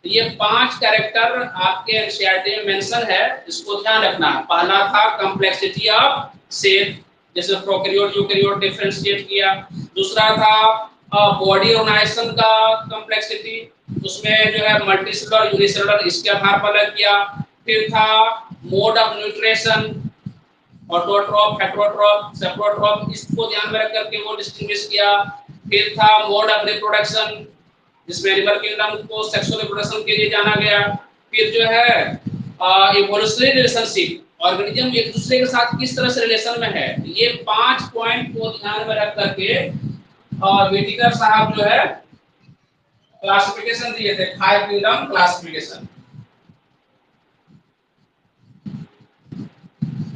तो ये 5 कैरेक्टर आपके एनसीईआरटी में मेंशन है, इसको ध्यान रखना है। पहला था कॉम्प्लेक्सिटी ऑफ सेल, जैसे प्रोकैरियोट यूकैरियोट डिफरेंशिएट किया। दूसरा था बॉडी ऑर्गेनाइजेशन का कॉम्प्लेक्सिटी, उसमें जो है मल्टीसेलुलर यूनिसेलुलर इसके आधार पर अलग किया। फिर था mode of nutrition, autotroph, heterotroph, saprotroph, इसको ध्यान में रख करके वो डिस्टिंग्विश किया। फिर था मोड ऑफ रिप्रोडक्शन, जिसमें एनिमल किंगडम को सेक्सुअल रिप्रोडक्शन के लिए जाना गया। फिर जो है इवोल्यूशनरी रिलेशनशिप, ऑर्गेनिज्म एक दूसरे के साथ किस तरह से रिलेशन में है। ये 5 पॉइंट को ध्यान में रख करके व्हिटेकर साहब जो है क्लासिफिकेशन दिए थे, 5 किंगडम क्लासिफिकेशन,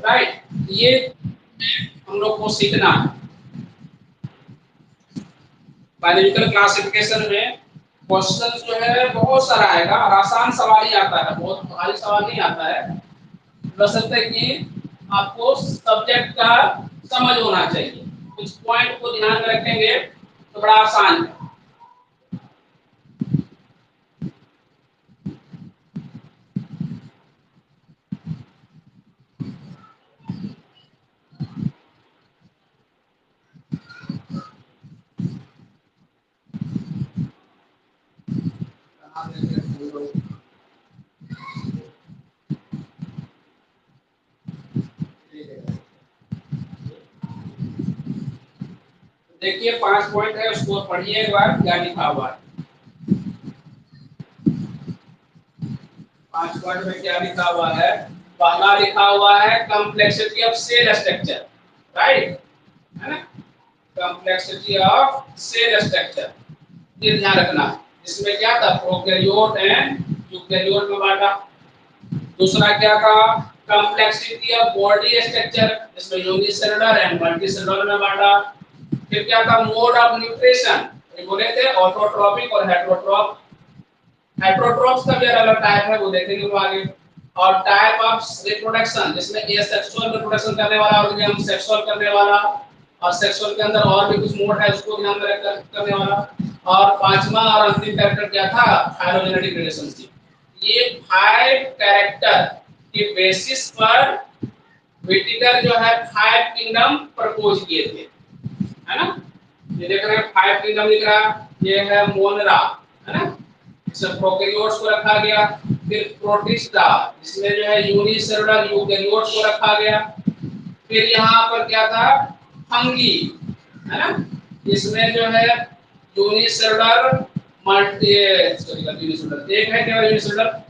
राइट। ये हम लोग को सीखना है। बायोलॉजिकल क्लासिफिकेशन में क्वेश्चन जो है बहुत सारा आएगा और आसान सवाल ही आता है, बहुत भारी सवाल नहीं आता है। बशर्ते है कि आपको सब्जेक्ट का समझ होना चाहिए। कुछ पॉइंट को ध्यान में रखेंगे तो बड़ा आसान है। देखिए 5 पॉइंट है, उसको पढ़िए एक बार क्या लिखा हुआ है। 5 पॉइंट में क्या लिखा हुआ है। पहला लिखा हुआ है complexity of cell structure, right, है ना। कॉम्प्लेक्सिटी ऑफ सेल स्ट्रक्चर, ये ध्यान रखना। इसमें क्या था, प्रोकैरियोट एंड यूकैरियोट में बांटा। दूसरा क्या था, कॉम्प्लेक्सिटी ऑफ बॉडी स्ट्रक्चर, इसमें यूनिसेलुलर एंड मल्टीसेलुलर में बांटा। फिर क्या था, मोड ऑफ न्यूट्रिशन, ये बोले थे ऑटोट्रॉपिक और हेटेरोट्रॉप। हेटेरोट्रॉप्स का भी अलग टाइप है, वो देखेंगे वो आगे। और टाइप ऑफ रिप्रोडक्शन, जिसमें ये सेक्सुअल रिप्रोडक्शन करने वाला ऑर्गेनिज्म, सेक्सुअल करने वाला, और सेक्सुअल के अंदर और भी कुछ मोड है, उसको ध्यान में रखकर करने वाला। और पांचवा और अंतिम कैरेक्टर क्या था, फाइलोजेनेटिक रिलेशनशिप। ये 5 कैरेक्टर के बेसिस पर व्हिटेकर जो है 5 किंगडम प्रपोज किए थे, है ना। ये देख रहे हैं 5 किंगडम लिख रहा है, ये है मोनरा, है ना। इसमें प्रोकैरियोट्स को रखा गया। फिर प्रोटिस्टा, इसमें जो है यूनिसेलुलर यूकैरियोट्स को रखा गया। फिर यहाँ पर क्या था, फंगी, है ना। इसमें जो है यूनिसेलुलर मल्टी, सॉरी यूनिसेलुलर एक है केवल यूनिसेलुलर,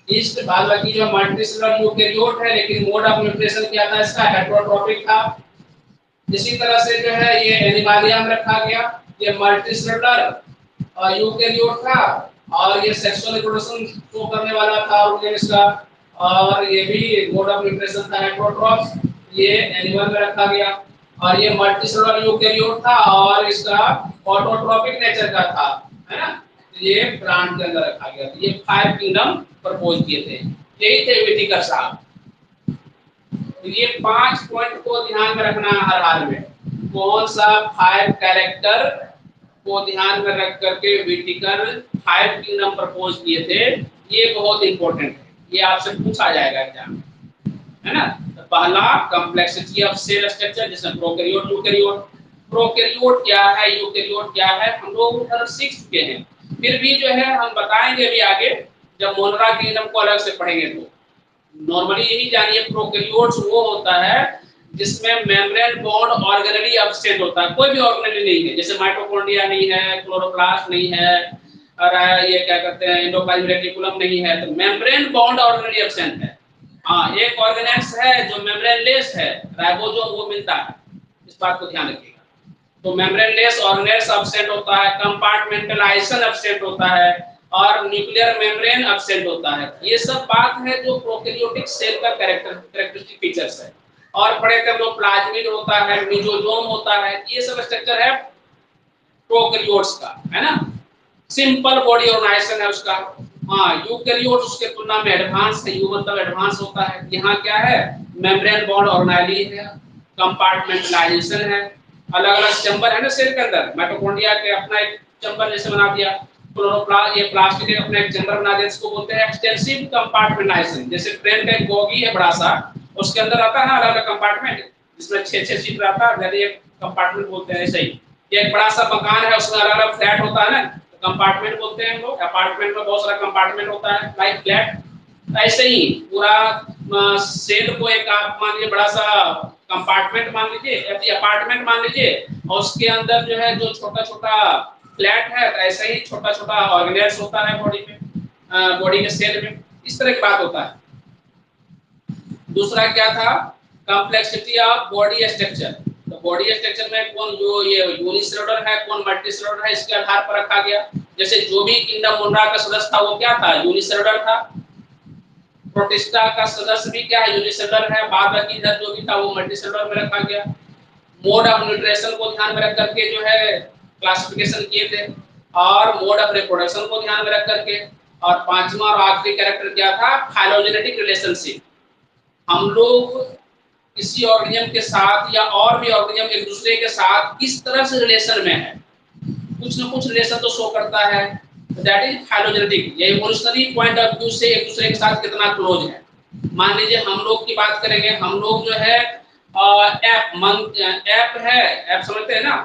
ईस्ट बाकी जो मल्टीसेलुलर यूकैरियोट है, लेकिन मोड ऑफ न्यूट्रिशन क्या था इसका, हेटेरोट्रॉपिक था। इसी तरह से जो है ये एनिमालिया में रखा गया, ये मल्टीसेलुलर यूकैरियोट था और ये सेक्सुअल रिप्रोडक्शन शो करने वाला था ऑर्गेनिज्म का, और ये भी मोड ऑफ न्यूट्रिशन था हेटेरोट्रॉप्स, ये एनिमल में रखा गया। और ये मल्टीसेलुलर यूकैरियोट था और इसका ऑटोट्रॉपिक नेचर का था, है ना। तो ये प्लांट के अंदर रखा गया। तो ये 5 किंगडम प्रपोज किए थे, यही थे व्हिटेकर साहब। तो ये 5 पॉइंट को ध्यान में रखना है हर हाल में। कौन सा 5 कैरेक्टर को ध्यान में रख करके व्हिटेकर 5 किंगडम प्रपोज किए थे, ये बहुत इंपॉर्टेंट है, ये आपसे पूछा जाएगा एग्जाम में, है ना। तो पहला कॉम्प्लेक्सिटी ऑफ सेल स्ट्रक्चर, जिसमें प्रोकैरियोट यूकैरियोट। प्रोकैरियोट क्या है, यूकैरियोट क्या है, हम लोग उधर सीख चुके हैं। फिर भी जो है हम बताएंगे भी आगे, जब मोनरा किंगडम को अलग से पढ़ेंगे तो। नॉर्मली यही जानिए, प्रोकैरियोट्स वो होता है जिसमें मेम्ब्रेन बॉन्ड ऑर्गेनली एब्सेंट होता है, कोई भी ऑर्गेनली नहीं है, जैसे माइटोकॉन्ड्रिया नहीं है, क्लोरोप्लास्ट नहीं है, और ये क्या कहते हैं एंडोप्लाज्मिक रेटिकुलम नहीं है, तो मेम्ब्रेन बॉन्ड ऑर्गेनली एब्सेंट है। हाँ, एक ऑर्गेनेल्स है जो मेम्ब्रेन लेस है, राइबोसोम वो मिलता है, इस बात को ध्यान रखिएगा। तो मेम्ब्रेन लेस ऑर्गेनेल्स एब्सेंट होता है, कंपार्टमेंटलाइजेशन एब्सेंट होता है, और न्यूक्लियर मेम्ब्रेन एब्सेंट होता है। ये सब बात है जो प्रोकैरियोटिक सेल का कैरेक्टरिस्टिक फीचर्स है। और पढ़े थे हम लोग प्लाज्मिड होता है, मेसोसोम होता है, ये सब स्ट्रक्चर है प्रोकैरियोट्स का, है ना। सिंपल बॉडी ऑर्गेनाइजेशन है उसका। हाँ, यूकैरियोट्स उसके तुलना में एडवांस है, यू मतलब एडवांस होता है। यहाँ क्या है, मेम्ब्रेन बॉन्ड ऑर्गेनाइली है, कंपार्टमेंटलाइजेशन है, अलग अलग चैम्बर है ना सेल के अंदर। माइटोकॉन्ड्रिया के अपना एक चैम्बर जैसे बना दिया, क्लोरोप्लास्ट ये प्लास्टिक के अपना एक चैम्बर बना दिया, इसको बोलते हैं एक्सटेंसिव कंपार्टमेंटाइजेशन। जैसे ट्रेन का एक बोगी है बड़ा सा, उसके अंदर आता है अलग अलग कंपार्टमेंट, जिसमें 6-6 सीट रहता है, एक कंपार्टमेंट बोलते हैं। ऐसे ही ये एक बड़ा सा मकान है, उसमें अलग अलग फ्लैट होता है ना, कंपार्टमेंट बोलते हैं हम लोग। अपार्टमेंट में बहुत सारा कंपार्टमेंट होता है लाइक फ्लैट। ऐसे ही पूरा सेल को एक आप मान लीजिए बड़ा सा कंपार्टमेंट मान लीजिए या अपार्टमेंट मान लीजिए, और उसके अंदर जो है जो छोटा छोटा फ्लैट है, ऐसे ही छोटा छोटा ऑर्गेनेल्स होता है बॉडी में, बॉडी के सेल में। इस तरह की बात होता है। दूसरा क्या था, कॉम्प्लेक्सिटी ऑफ बॉडी स्ट्रक्चर। तो बॉडी स्ट्रक्चर में कौन जो ये यूनिसेलुलर है कौन मल्टीसेलुलर है, इसके आधार पर रखा गया। जैसे जो भी किंगडम मोनरा का सदस्य था वो क्या था, यूनिसेलुलर था। प्रोटिस्टा का सदस्य भी क्या है, यूनिसेलुलर है। बाद बाकी इधर जो भी था वो मल्टीसेलुलर में रखा गया। मोड ऑफ न्यूट्रिशन को ध्यान में रख करके जो है क्लासिफिकेशन किए थे, और मोड ऑफ रिप्रोडक्शन को ध्यान में रख करके। और पांचवा और आखिरी कैरेक्टर क्या था, फाइलोजेनेटिक रिलेशनशिप। हम लोग किसी ऑर्गेनिज्म के साथ या और भी ऑर्गेनिज्म एक दूसरे के साथ किस तरह से रिलेशन में है, कुछ न कुछ रिलेशन तो शो करता है, दैट इज फाइलोजेनेटिक। ये इवोल्यूशनरी पॉइंट ऑफ व्यू से एक दूसरे के साथ कितना क्लोज है। मान लीजिए हम लोग की बात करेंगे, हम लोग जो है ऐप है, ऐप समझते हैं ना,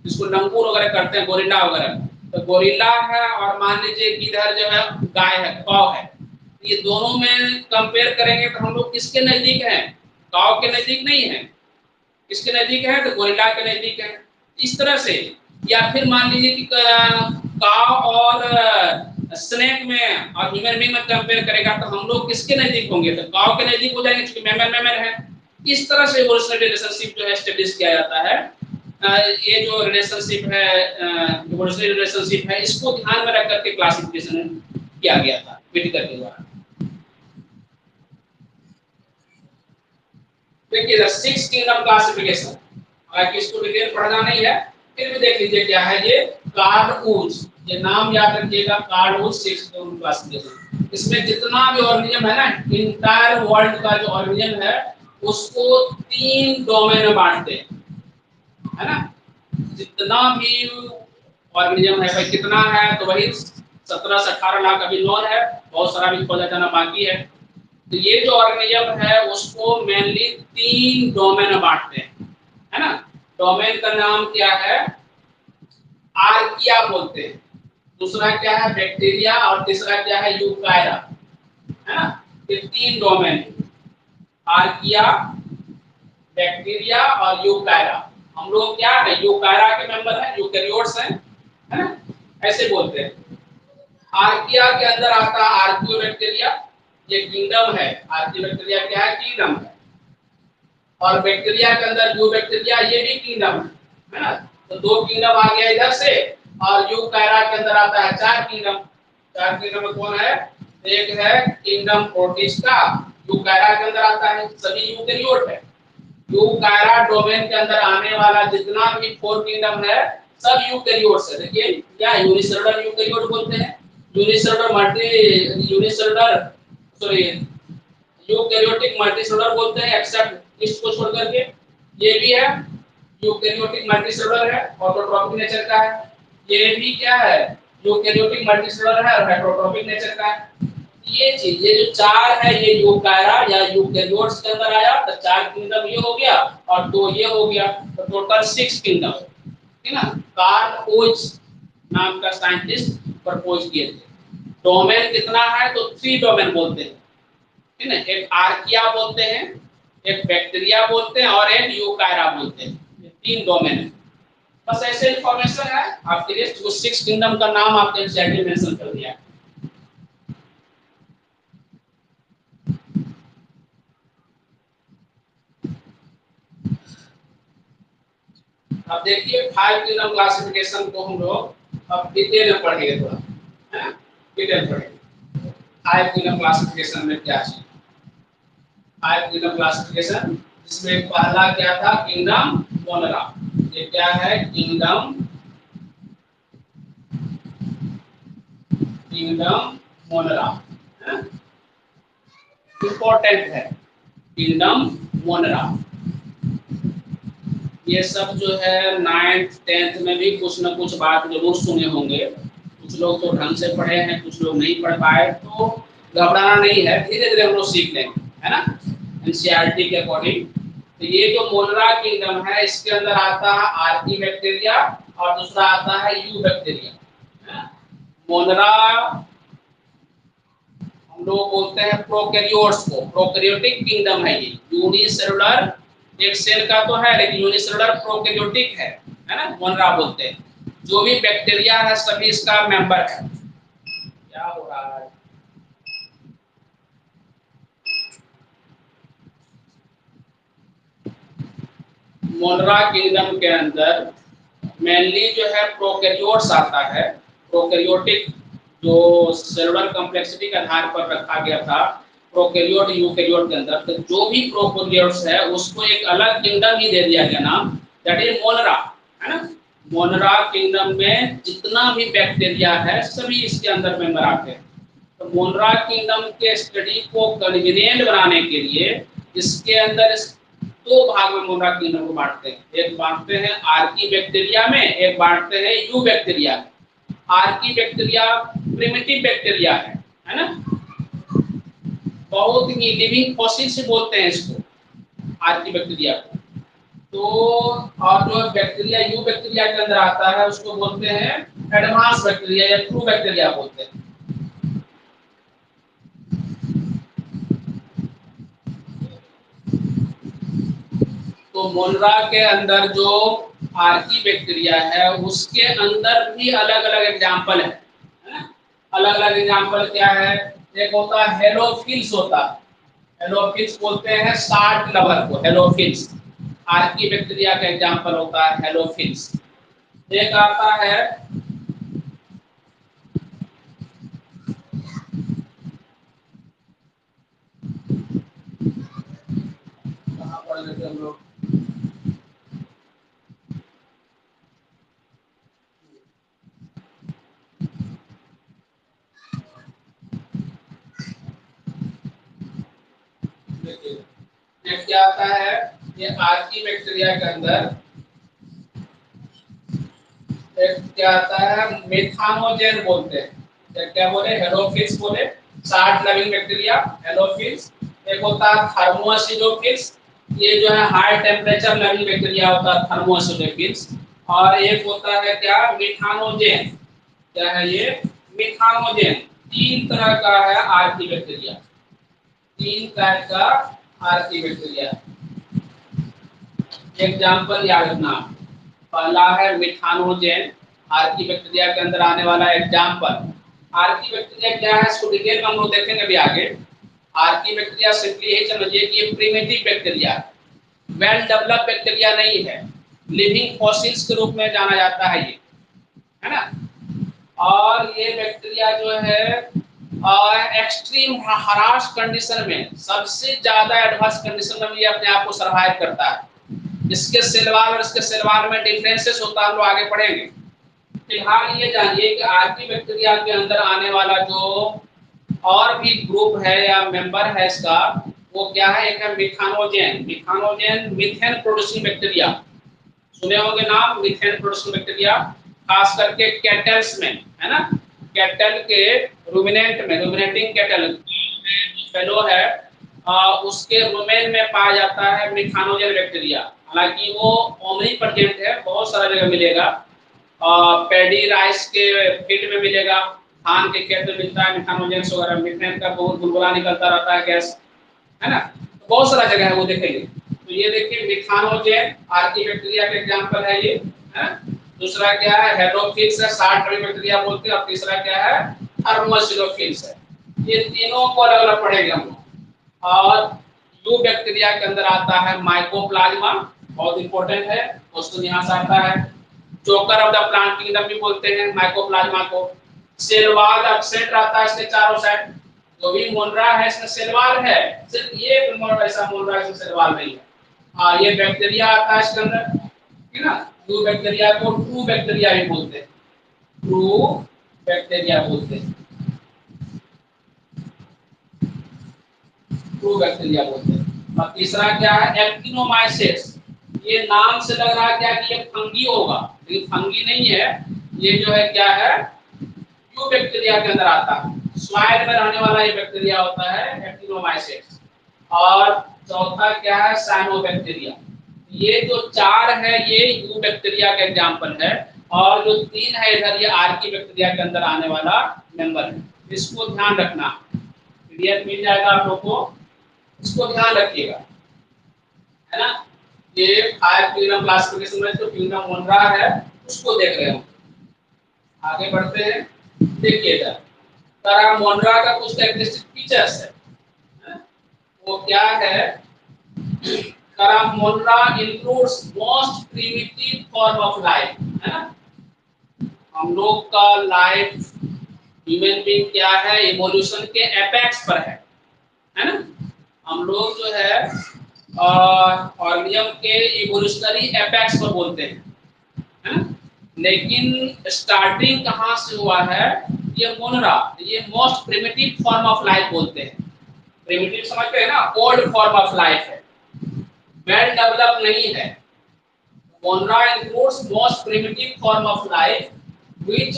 जिसको लंगूर वगैरह करते हैं, गोरिल्ला वगैरह। तो गोरिल्ला है और मान लीजिए कि इधर जो है गाय है, कौ है। ये दोनों में कंपेयर करेंगे तो हम लोग किसके नजदीक हैं, कौ के नजदीक नहीं है। किसके नजदीक है, तो गोरिल्ला के नजदीक है। इस तरह से। या फिर मान लीजिए कि काव और स्नेक में और ह्यूमन बीइंग में कंपेयर करेगा तो हम लोग किसके नजदीक होंगे, तो काव के नजदीक हो जाएंगे क्योंकि मैमल है। इस तरह से इवोल्यूशनरी रिलेशनशिप जो है एस्टेब्लिश किया जाता है। ये जो रिलेशनशिप है, इवोल्यूशनरी रिलेशनशिप है, इसको ध्यान में रख करके क्लासिफिकेशन किया गया था व्हिटेकर के द्वारा। देखिए 6 किंगडम क्लासिफिकेशन, अगर किसको डिटेल पढ़ना नहीं है फिर भी देख लीजिए क्या है ये कार्ड-वुड्स। ये नाम याद रखिएगा, कार्ड-वुड्स 6 किंगडम क्लासिफिकेशन। इसमें जितना भी ऑर्गेनिज्म है ना, इंटायर वर्ल्ड का जो ऑर्गेनिज्म है उसको 3 डोमेन में बांटते हैं, है ना। जितना भी ऑर्गेनिज्म है भाई, कितना है तो वही 17 से 18 लाख अभी नॉन है, बहुत सारा भी खोजा जाना बाकी है। तो ये जो ऑर्गेनिज्म है उसको मेनली 3 डोमेन में बांटते हैं, है ना। डोमेन का नाम क्या है, आर्किया बोलते हैं, दूसरा क्या है बैक्टीरिया, और तीसरा क्या है यूकायरा, है ना। ये 3 डोमेन, आर्किया, बैक्टीरिया और यूकायरा। हम लोग क्या है, यूकायरा के मेंबर हैं, यूकैरियोट्स हैं, है ना, ऐसे बोलते हैं। आर्किया के अंदर आता है आर्कियोबैक्टीरिया, ये किंगडम है। आर्कियोबैक्टीरिया क्या है, किंगडम है। और बैक्टीरिया के अंदर यूबैक्टीरिया, ये भी किंगडम है ना। तो 2 किंगडम आ गया इधर से। और यूकायरा के अंदर आता है 4 किंगडम। 4 किंगडम में कौन है, एक है किंगडम प्रोटिस्टा, यूकायरा के अंदर आता है, सभी यूकैरियोट है। यूकायरा डोमेन के अंदर आने वाला जितना भी 4 किंगडम है सब यूकैरियोट्स है। देखिए क्या यूनिसेलुलर यूकैरियोट बोलते हैं, unicellular multi unicellular sorry eukaryotic multicellular बोलते हैं, एक्सेप्ट इसको छोड़ करके। ये भी है यूकैरियोटिक मल्टीसेलुलर है, ऑटोट्रॉपिक नेचर का है। ये भी क्या है, यूकैरियोटिक मल्टीसेलुलर है और हेटेरोट्रॉपिक नेचर का है। ये चीज, ये जो 4 है ये यूकायरा या यूकैरियोट्स के अंदर आया, तो 4 किंगडम ये हो गया और 2 ये हो गया, तो टोटल 6 किंगडम, ठीक है ना। कार्ल ओज नाम का साइंटिस्ट प्रपोज किए थे। डोमेन कितना है, तो 3 डोमेन बोलते हैं, ठीक है। एक आर्किया बोलते हैं, एक बैक्टीरिया बोलते हैं और एक यूकायरा बोलते हैं। ये 3 डोमेन है। बस ऐसे इंफॉर्मेशन है आपके लिए, जो 6 किंगडम का नाम आपने एग्जैक्टली मेंशन कर दिया है। अब देखिए 5 किंगडम क्लासिफिकेशन को हम लोग अब डिटेल में पढ़ेंगे थोड़ा, है ना, डिटेल पढ़ेंगे। 5 किंगडम क्लासिफिकेशन में क्या है, 5 किंगडम क्लासिफिकेशन, जिसमें पहला क्या था, किंगडम मोनरा। ये क्या है, किंगडम किंगडम मोनरा, इंपॉर्टेंट है किंगडम मोनरा। ये सब जो है 9th 10th में भी कुछ न कुछ बात जरूर सुने होंगे। कुछ लोग तो ढंग से पढ़े हैं, कुछ लोग नहीं पढ़ पाए, तो घबराना नहीं है, धीरे धीरे हम लोग सीख लेंगे, है ना, एनसीईआरटी के अकॉर्डिंग। तो ये जो मोनरा किंगडम है, इसके अंदर आता है आर्की बैक्टीरिया और दूसरा आता है यू बैक्टीरिया। मोनरा हम लोग बोलते हैं प्रोकैरियोट्स को, प्रोकैरियोटिक किंगडम है ये, यूनिसेलुलर एक सेल का तो है लेकिन यूनिसेलुलर प्रोकैरियोटिक है ना, मोनरा बोलते हैं। जो भी बैक्टीरिया है सभी इसका मेंबर है। क्या हो रहा है? मोनरा किंगडम के अंदर मेनली जो है प्रोकैरियोट्स आता है, प्रोकैरियोटिक जो सेलुलर कॉम्प्लेक्सिटी के आधार पर रखा गया था प्रोकैरियोट यूकैरियोट के अंदर, तो जो भी प्रोकैरियोट्स है उसको एक अलग किंगडम ही दे दिया गया नाम, दैट इज मोनरा, है ना। मोनरा किंगडम में जितना भी बैक्टीरिया है सभी इसके अंदर मेंबर आते हैं। तो मोनरा किंगडम के स्टडी को कन्वीनियंट बनाने के लिए इसके अंदर दो भाग में मोनरा किंगडम को बांटते हैं। एक बांटते हैं आर्की बैक्टीरिया में, एक बांटते हैं यू बैक्टीरिया में। आर्की बैक्टीरिया प्रिमिटिव बैक्टीरिया है ना, बहुत ही लिविंग फॉसिल्स बोलते हैं इसको, आर्की बैक्टीरिया को। तो और जो बैक्टीरिया यू बैक्टीरिया के अंदर आता है उसको बोलते हैं एडवांस बैक्टीरिया या ट्रू बैक्टीरिया बोलते हैं। तो मोनरा के अंदर जो आर्की बैक्टीरिया है उसके अंदर भी अलग अलग एग्जाम्पल है ना। अलग अलग एग्जाम्पल क्या है? एक होता है हेलोफिल्स, होता है हेलोफिल्स बोलते हैं साल्ट लवर को, हेलोफिल्स आर्की बैक्टीरिया का एग्जाम्पल होता है हेलोफिल्स। एक आता है कहाँ पढ़ लेते हम लोग, देखिए क्या आता है, ये आर्की बैक्टीरिया के अंदर एक क्या आता है मेथानोजेन बोलते हैं। क्या बोले? हेलोफिल्स बोले, साल्ट लविंग बैक्टीरिया हेलोफिल्स। एक होता है थर्मोएसिडोफिल्स, ये जो है हाई टेम्परेचर लविंग बैक्टीरिया होता है थर्मोएसिडोफिल्स। और एक होता है क्या, मिथानोजेन। क्या है ये? मिथानोजेन। तीन तरह का है आर्की बैक्टीरिया, तीन टाइप का आर्की बैक्टीरिया। एग्जाम्पल याद रखना, पहला है मिथानोजेन, आर्की बैक्टीरिया के अंदर आने वाला एग्जाम्पल। आर्की बैक्टीरिया क्या है इसको डिटेल में हम लोग देखेंगे अभी आगे। आर्की बैक्टीरिया सिंपली यही समझिए कि ये primitive bacteria, well developed bacteria नहीं है, लिविंग फॉसिल्स के रूप में जाना जाता है ये, है ना। और ये बैक्टीरिया जो है एक्सट्रीम हराश कंडीशन में, सबसे ज्यादा एडवर्स कंडीशन में ये अपने आप को सर्वाइव करता है। इसके सेलवाल और इसके सेलवाल में डिफरेंसेस होता है, हम लोग आगे पढ़ेंगे। फिलहाल ये जानिए कि आर्की बैक्टीरिया के अंदर आने वाला जो और भी ग्रुप है या मेंबर है इसका, वो क्या है? एक है मिथानोजेन। मिथानोजेन मीथेन प्रोड्यूसिंग बैक्टीरिया, सुने होंगे नाम मिथेन प्रोड्यूसिंग बैक्टीरिया, खास करके कैटल्स में, है ना। कैटल के रूमिनेंट में, रूमिनेटिंग कैटल फेलो है उसके रुमेन में पाया जाता है मिथानोजेन बैक्टीरिया। हालांकि वो ओमनी प्रेजेंट है, बहुत सारा जगह मिलेगा, पैडी राइस के फील्ड में मिलेगा, धान के खेत में मिलता है मिथानोजेन वगैरह, मिथेन का बहुत बुलबुला निकलता रहता है गैस, है ना। तो बहुत सारा जगह है वो देखेंगे। तो ये देखिए मिथानोजेन आर्की बैक्टीरिया का एग्जांपल है ये, है। दूसरा क्या है? हेलोफिल्स है, साल्ट लविंग बैक्टीरिया बोलते हैं। और तीसरा क्या है? थर्मोसिलोफिल्स है। ये तीनों को अलग अलग पढ़ेंगे हम लोग। और यू बैक्टीरिया के अंदर आता है माइकोप्लाज्मा, बहुत इंपॉर्टेंट है, क्वेश्चन यहाँ से आता है। चोकर ऑफ द प्लांट किंगडम भी बोलते हैं माइकोप्लाज्मा को। सेल वॉल एब्सेंट रहता है इसके चारों साइड, जो भी मोनरा है इसमें सेल वॉल है, सिर्फ ये ऐसा मोनरा है इसमें सेल वॉल नहीं है। ये बैक्टीरिया आता है इसके अंदर, है ना। ट्रू बैक्टीरिया को ट्रू बैक्टीरिया भी बोलते हैं, ट्रू बैक्टीरिया बोलते हैं। ट्रू बैक्टीरिया बोलते हैं। और तीसरा क्या है, एक्टिनोमाइसेट्स। ये नाम से लग रहा है क्या कि ये फंगी होगा, लेकिन फंगी नहीं है, ये जो है क्या है, ट्रू बैक्टीरिया के अंदर आता है। सॉइल में रहने वाला ये बैक्टीरिया होता है एक्टिनोमाइसेट्स। और चौथा क्या है, साइनोबैक्टीरिया। ये जो चार है ये यू बैक्टीरिया का एग्जांपल है, और जो तीन है इधर ये आर्की बैक्टीरिया के अंदर आने वाला मेंबर है। इसको ध्यान रखना, पीडीएफ मिल जाएगा आप लोग को, इसको ध्यान रखिएगा, है ना। ये 5 किलोग्राम क्लासिफिकेशन में जो किलोग्राम मोनरा है उसको देख रहे हो। आगे बढ़ते हैं, देखिएगा तारा मोनरा का कुछ कैरेक्टरिस्टिक फीचर्स है, वो क्या है। Monra includes most primitive form of life, है ना। हम लोग का लाइफ, ह्यूमन बीइंग क्या है, इवोल्यूशन के एपेक्स पर है ना। हम लोग जो है ऑर्गेनिज्म के इवोल्यूशनरी एपेक्स पर बोलते हैं ना। लेकिन स्टार्टिंग कहाँ से हुआ है, ये मोनरा, ये most primitive form of life बोलते हैं। प्रिमिटिव समझते हैं ना, ओल्ड फॉर्म ऑफ लाइफ है, वेल डेवलप नहीं है। Monra includes most primitive form of life which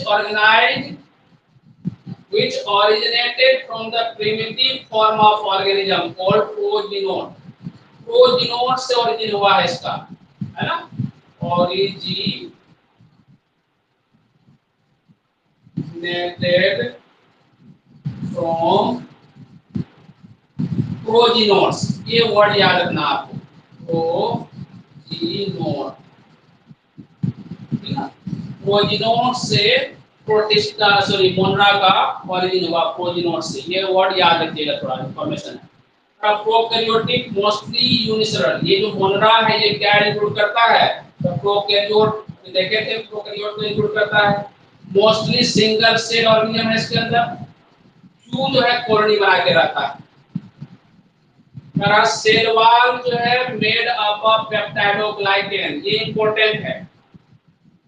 originated from the primitive form of organism called progenode. Progenode से origin हुआ है इसका, है ना। Originated from progenodes, ये वर्ड याद रखना आपको, प्रोजीनोड, प्रोजीनोड से प्रोटिस्टा मोनरा का ओरिजिन हुआ प्रोजीनोड से, ये वर्ड याद रखिएगा, थोड़ा इंफॉर्मेशन है। प्रोकैरियोटिक मोस्टली यूनिसेलुलर, ये जो मोनरा है ये क्या इंक्लूड करता है, तो प्रोकैरियोट देखे थे, प्रोकैरियोट को इंक्लूड करता है। मोस्टली सिंगल सेल ऑर्गेनिज्म है इसके अंदर, क्यू जो है कॉलोनी बना के रहता है। सेल वॉल जो है मेड अप ऑफ पेप्टाइडोग्लाइकेन, ये इंपॉर्टेंट है।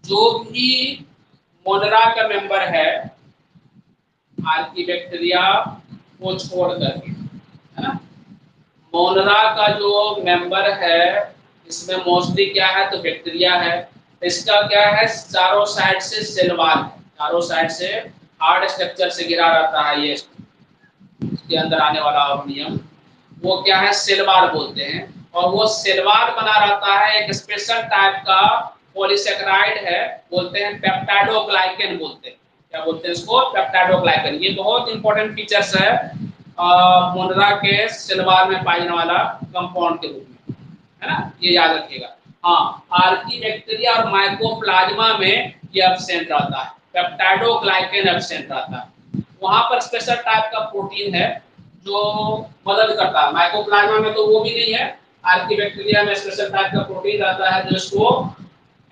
जो भी मोनरा का मेंबर है आर्कीबैक्टीरिया को छोड़ करके, है ना, मोनरा का जो मेंबर है इसमें मोस्टली क्या है, तो बैक्टीरिया है। इसका क्या है, चारों साइड से सेल वॉल, चारों साइड से हार्ड स्ट्रक्चर से घिरा रहता है। ये इसके अंदर आने वाला ऑर्गेनिज्म वो क्या है, सेल वॉल बोलते हैं। और वो सेल वॉल बना रहता है, एक स्पेशल टाइप का पॉलीसेकेराइड है, बोलते हैं पेप्टाइडोग्लाइकेन बोलते हैं। क्या बोलते हैं इसको, पेप्टाइडोग्लाइकेन। ये बहुत इंपॉर्टेंट फीचर्स है मोनरा के सेल वॉल में पाए जाने वाला कंपाउंड के रूप में, है ना, ये याद रखिएगा। हाँ, आर्कीबैक्टीरिया और माइकोप्लाज्मा में ये एब्सेंट रहता है, पेप्टाइडोग्लाइकेन एब्सेंट रहता है। वहां पर स्पेशल टाइप का प्रोटीन है जो मदद करता है। माइकोप्लाज्मा में तो वो भी नहीं है, आर्कीबैक्टीरिया में स्पेशल टाइप का प्रोटीन रहता है जो इसको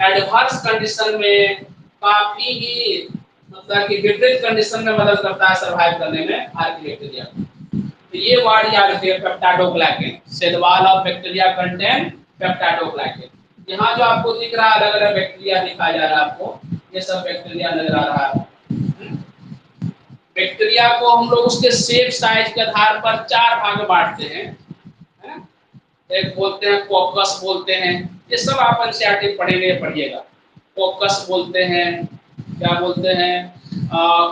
एडवर्स कंडीशन में काफी ही, मतलब कि विपरीत कंडीशन में मदद करता है सर्वाइव करने में आर्कीबैक्टीरिया। तो ये वर्ड याद रखिए, peptidoglycan, cell wall of bacteria contain peptidoglycan. यहाँ जो आपको दिख रहा है अलग अलग बैक्टीरिया दिखाया जा रहा है आपको, ये सब बैक्टीरिया नजर आ रहा है। बैक्टीरिया को हम लोग उसके शेप साइज के आधार पर 4 भाग में बांटते हैं, है ना। एक बोलते हैं कोकस बोलते हैं, ये सब आप एनसीईआरटी पढ़ेंगे, पढ़िएगा। कोकस बोलते हैं, क्या बोलते हैं,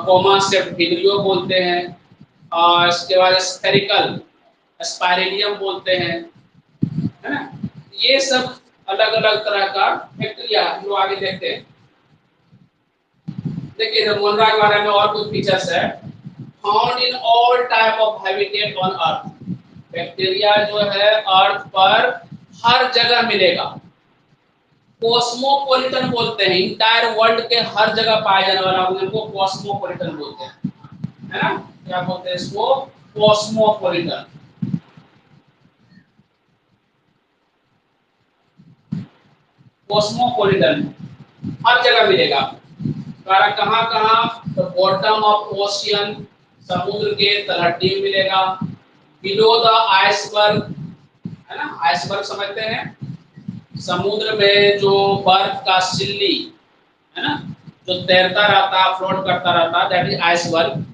कोमा सेप्टिलियो बोलते हैं, और इसके बाद स्फेरिकल स्पाइरेलियम बोलते हैं, है ना। ये सब अलग अलग तरह का बैक्टीरिया हम लोग आगे देखते हैं। देखिए मोनरा के बारे में और कुछ फीचर्स है। Found in all type of habitat on earth, bacteria जो है अर्थ पर हर जगह मिलेगा। कॉस्मोपॉलिटन बोलते हैं, इंटायर वर्ल्ड के हर जगह पाए जाने वाला उनको कॉस्मोपॉलिटन बोलते हैं, है ना। क्या बोलते हैं इसको, कॉस्मोपॉलिटन। कॉस्मोपॉलिटन हर जगह मिलेगा। कहाँ कहाँ, तो बॉटम ऑफ ओशियन, समुद्र के तलहटी में मिलेगा। बिलो द आइसबर्ग, है ना, आइसबर्ग समझते हैं, समुद्र में जो बर्फ का सिल्ली, है ना, जो तैरता रहता है, फ्लोट करता रहता है, दैट इज आइसबर्ग।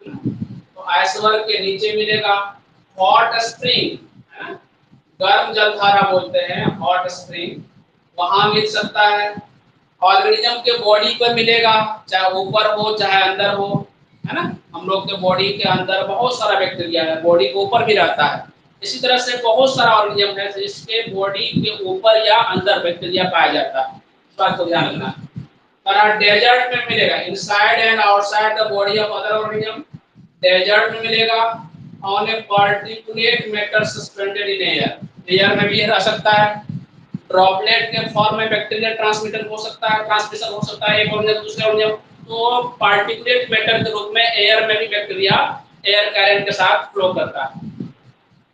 तो आइसबर्ग के नीचे मिलेगा। हॉट स्प्रिंग, है ना, गर्म जलधारा बोलते हैं हॉट स्प्रिंग, वहां मिल सकता है। ऑर्गेनिज्म के बॉडी पर मिलेगा, चाहे ऊपर हो चाहे अंदर हो, है ना। हम लोग के बॉडी के अंदर बहुत सारा बैक्टीरिया है, बॉडी के ऊपर भी रहता है। इसी तरह से बहुत सारा ऑर्गेनिज्म है जिसके बॉडी के ऊपर या अंदर बैक्टीरिया पाया जाता है, इस बात को ध्यान रखना। और डेजर्ट में मिलेगा, inside and outside the body of other organism. Desert में मिलेगा on a particulate matter suspended in air, air में भी रह सकता है। ड्रॉपलेट के फॉर्म में बैक्टीरियल ट्रांसमिशन हो सकता है, एक ऑर्गेनिज्म दूसरे ऑर्गेनिज्म। तो पार्टिकुलेट मैटर के रूप में एयर में भी बैक्टीरिया एयर करंट के साथ फ्लो करता है।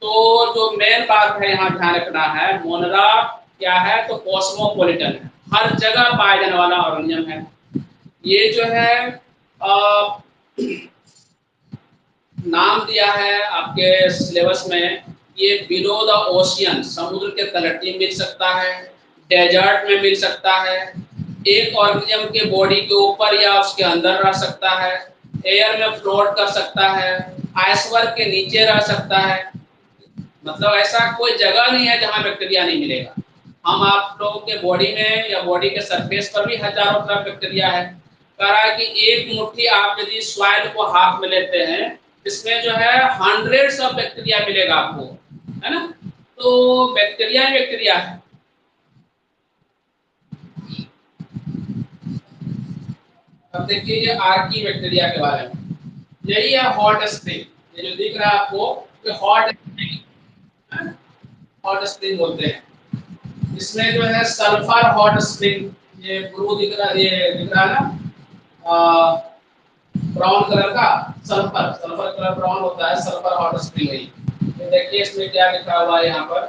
तो जो मेन बात है यहाँ ध्यान रखना है, मोनरा क्या है, तो कॉस्मोपॉलिटन है, हर जगह पाया जाने वाला ऑर्गेनिज्म है। ये जो है नाम दिया है आपके सिलेबस में, ये बिलो द ओशियन, समुद्र के तलहटी मिल सकता है, डेजर्ट में मिल सकता है, एक ऑर्गेनिज्म के बॉडी के ऊपर या उसके अंदर रह सकता है, एयर में फ्लोट कर सकता है, आइसबर्ग के नीचे रह सकता है। मतलब ऐसा कोई जगह नहीं है जहां बैक्टीरिया नहीं मिलेगा। हम आप लोगों के बॉडी में या बॉडी के सरफेस पर भी हजारों तरह बैक्टीरिया है। कह रहा है कि एक मुट्ठी आप यदि सॉइल को हाथ में लेते हैं, इसमें जो है हंड्रेड्स ऑफ बैक्टीरिया मिलेगा आपको, है ना। तो बैक्टीरिया ही बैक्टीरिया है। अब देखिए ये आर्की बैक्टीरिया के बारे में, यही है हॉट स्प्रिंग, ये जो दिख रहा है आपको, ये हॉट स्प्रिंग, हॉट स्प्रिंग बोलते हैं। इसमें जो है सल्फर हॉट स्प्रिंग, ये ब्लू दिख रहा है, ये दिख रहा है ना ब्राउन कलर का, सल्फर, सल्फर कलर ब्राउन होता है, सल्फर हॉट स्प्रिंग है। ये देखिए इसमें क्या लिखा हुआ है, यहाँ पर